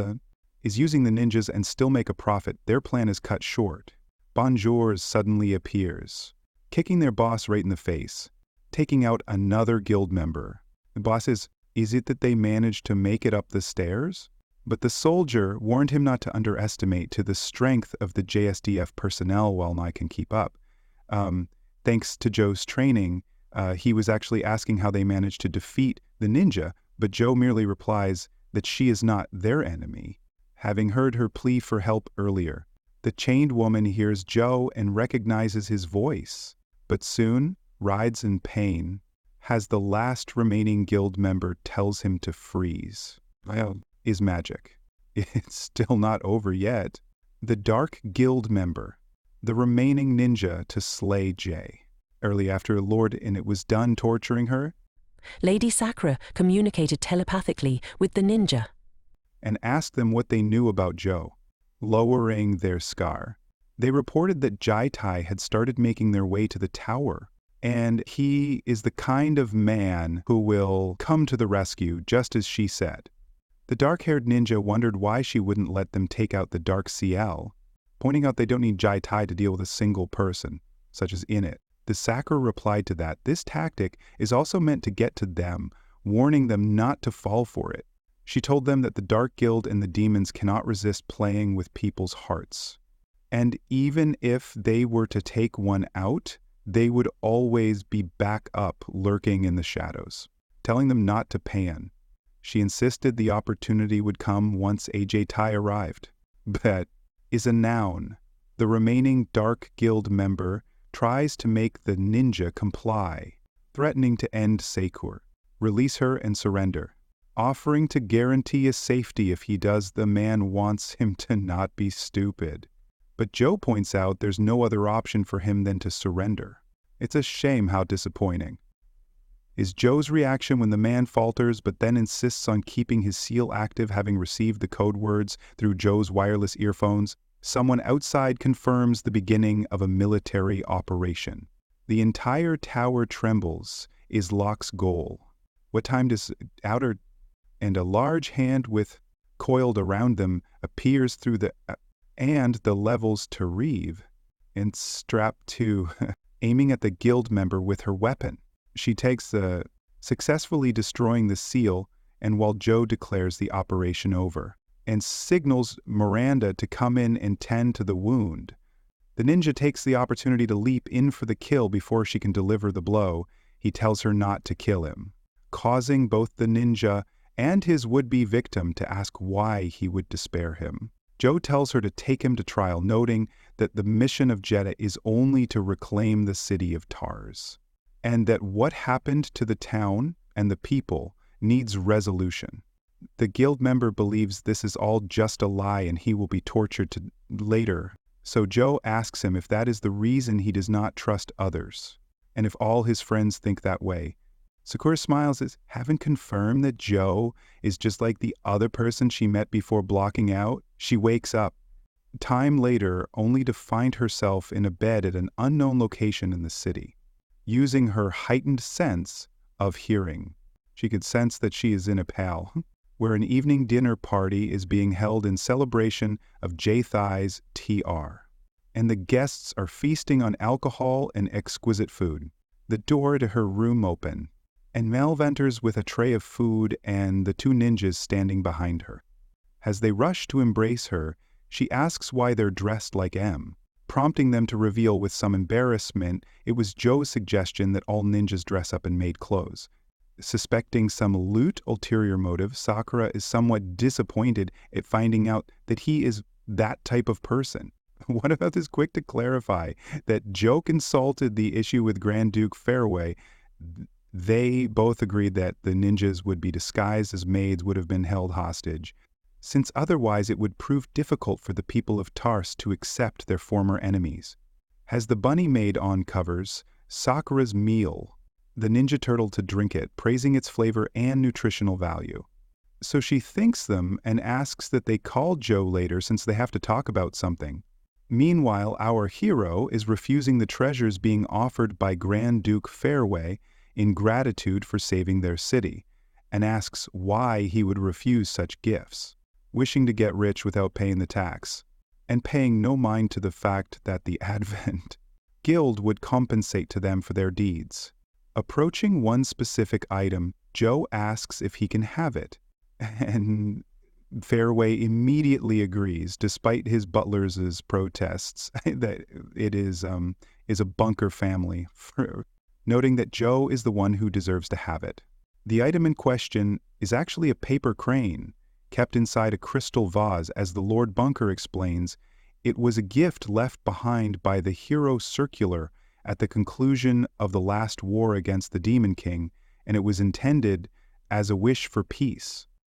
Speaker 1: is using the ninjas and still make a profit. Their plan is cut short. Bonjour suddenly appears, kicking their boss right in the face, taking out another guild member. The boss is it that they managed to make it up the stairs? But the soldier warned him not to underestimate to the strength of the JSDF personnel while I can keep up. Thanks to Joe's training, he was actually asking how they managed to defeat the ninja, but Joe merely replies that she is not their enemy, having heard her plea for help earlier. The chained woman hears Joe and recognizes his voice, but soon rides in pain, as the last remaining guild member tells him to freeze. Is magic. It's still not over yet. The Dark Guild member, the remaining ninja to slay Jay. Early after Lord and it was done torturing her,
Speaker 2: Lady Sakura communicated telepathically with the ninja
Speaker 1: and asked them what they knew about Joe, lowering their scar. They reported that Jaitai had started making their way to the tower, and he is the kind of man who will come to the rescue, just as she said. The dark-haired ninja wondered why she wouldn't let them take out the Dark CL, pointing out they don't need Jaitai to deal with a single person, such as in it. The Sakura replied to that this tactic is also meant to get to them, warning them not to fall for it. She told them that the Dark Guild and the demons cannot resist playing with people's hearts. And even if they were to take one out, they would always be back up lurking in the shadows, telling them not to pan. She insisted the opportunity would come once AJ Tai arrived. But is a noun. The remaining Dark Guild member tries to make the ninja comply, threatening to end Sakura, release her and surrender, offering to guarantee his safety if he does. The man wants him to not be stupid. But Joe points out there's no other option for him than to surrender. It's a shame how disappointing. Is Joe's reaction when the man falters but then insists on keeping his seal active, having received the code words through Joe's wireless earphones? Someone outside confirms the beginning of a military operation. The entire tower trembles is Locke's goal. What time does outer and a large hand with coiled around them appears through the and the levels to Reeve and strapped to aiming at the guild member with her weapon. She takes successfully destroying the seal, and while Joe declares the operation over and signals Miranda to come in and tend to the wound, the ninja takes the opportunity to leap in for the kill before she can deliver the blow. He tells her not to kill him, causing both the ninja and his would-be victim to ask why he would despair him. Joe tells her to take him to trial, noting that the mission of Jeddah is only to reclaim the city of Tars, and that what happened to the town and the people needs resolution. The guild member believes this is all just a lie and he will be tortured later. So Joe asks him if that is the reason he does not trust others, and if all his friends think that way. Sakura smiles as haven't confirmed that Joe is just like the other person she met before blocking out. She wakes up, time later, only to find herself in a bed at an unknown location in the city. Using her heightened sense of hearing, she could sense that she is in a pal, where an evening dinner party is being held in celebration of Jathai's TR, and the guests are feasting on alcohol and exquisite food. the door to her room open, and Melv enters with a tray of food and the two ninjas standing behind her. As they rush to embrace her, she asks why they're dressed like M, prompting them to reveal with some embarrassment it was Joe's suggestion that all ninjas dress up in maid clothes. Suspecting some lewd ulterior motive, Sakura is somewhat disappointed at finding out that he is that type of person. What about this quick to clarify that Joe consulted the issue with Grand Duke Fairway? They both agreed that the ninjas would be disguised as maids would have been held hostage, since otherwise it would prove difficult for the people of Tars to accept their former enemies. As the bunny maid uncovers Sakura's meal, the Ninja Turtle to drink it, praising its flavor and nutritional value. So she thanks them and asks that they call Joe later since they have to talk about something. Meanwhile, our hero is refusing the treasures being offered by Grand Duke Fairway in gratitude for saving their city, and asks why he would refuse such gifts, wishing to get rich without paying the tax, and paying no mind to the fact that the Advent Guild would compensate to them for their deeds. Approaching one specific item, Joe asks if he can have it, and Fairway immediately agrees, despite his butler's protests, that it is a bunker family, noting that Joe is the one who deserves to have it. The item in question is actually a paper crane, kept inside a crystal vase. As the Lord Bunker explains, it was a gift left behind by the hero Circular at the conclusion of the last war against the Demon King, and it was intended as a wish for peace.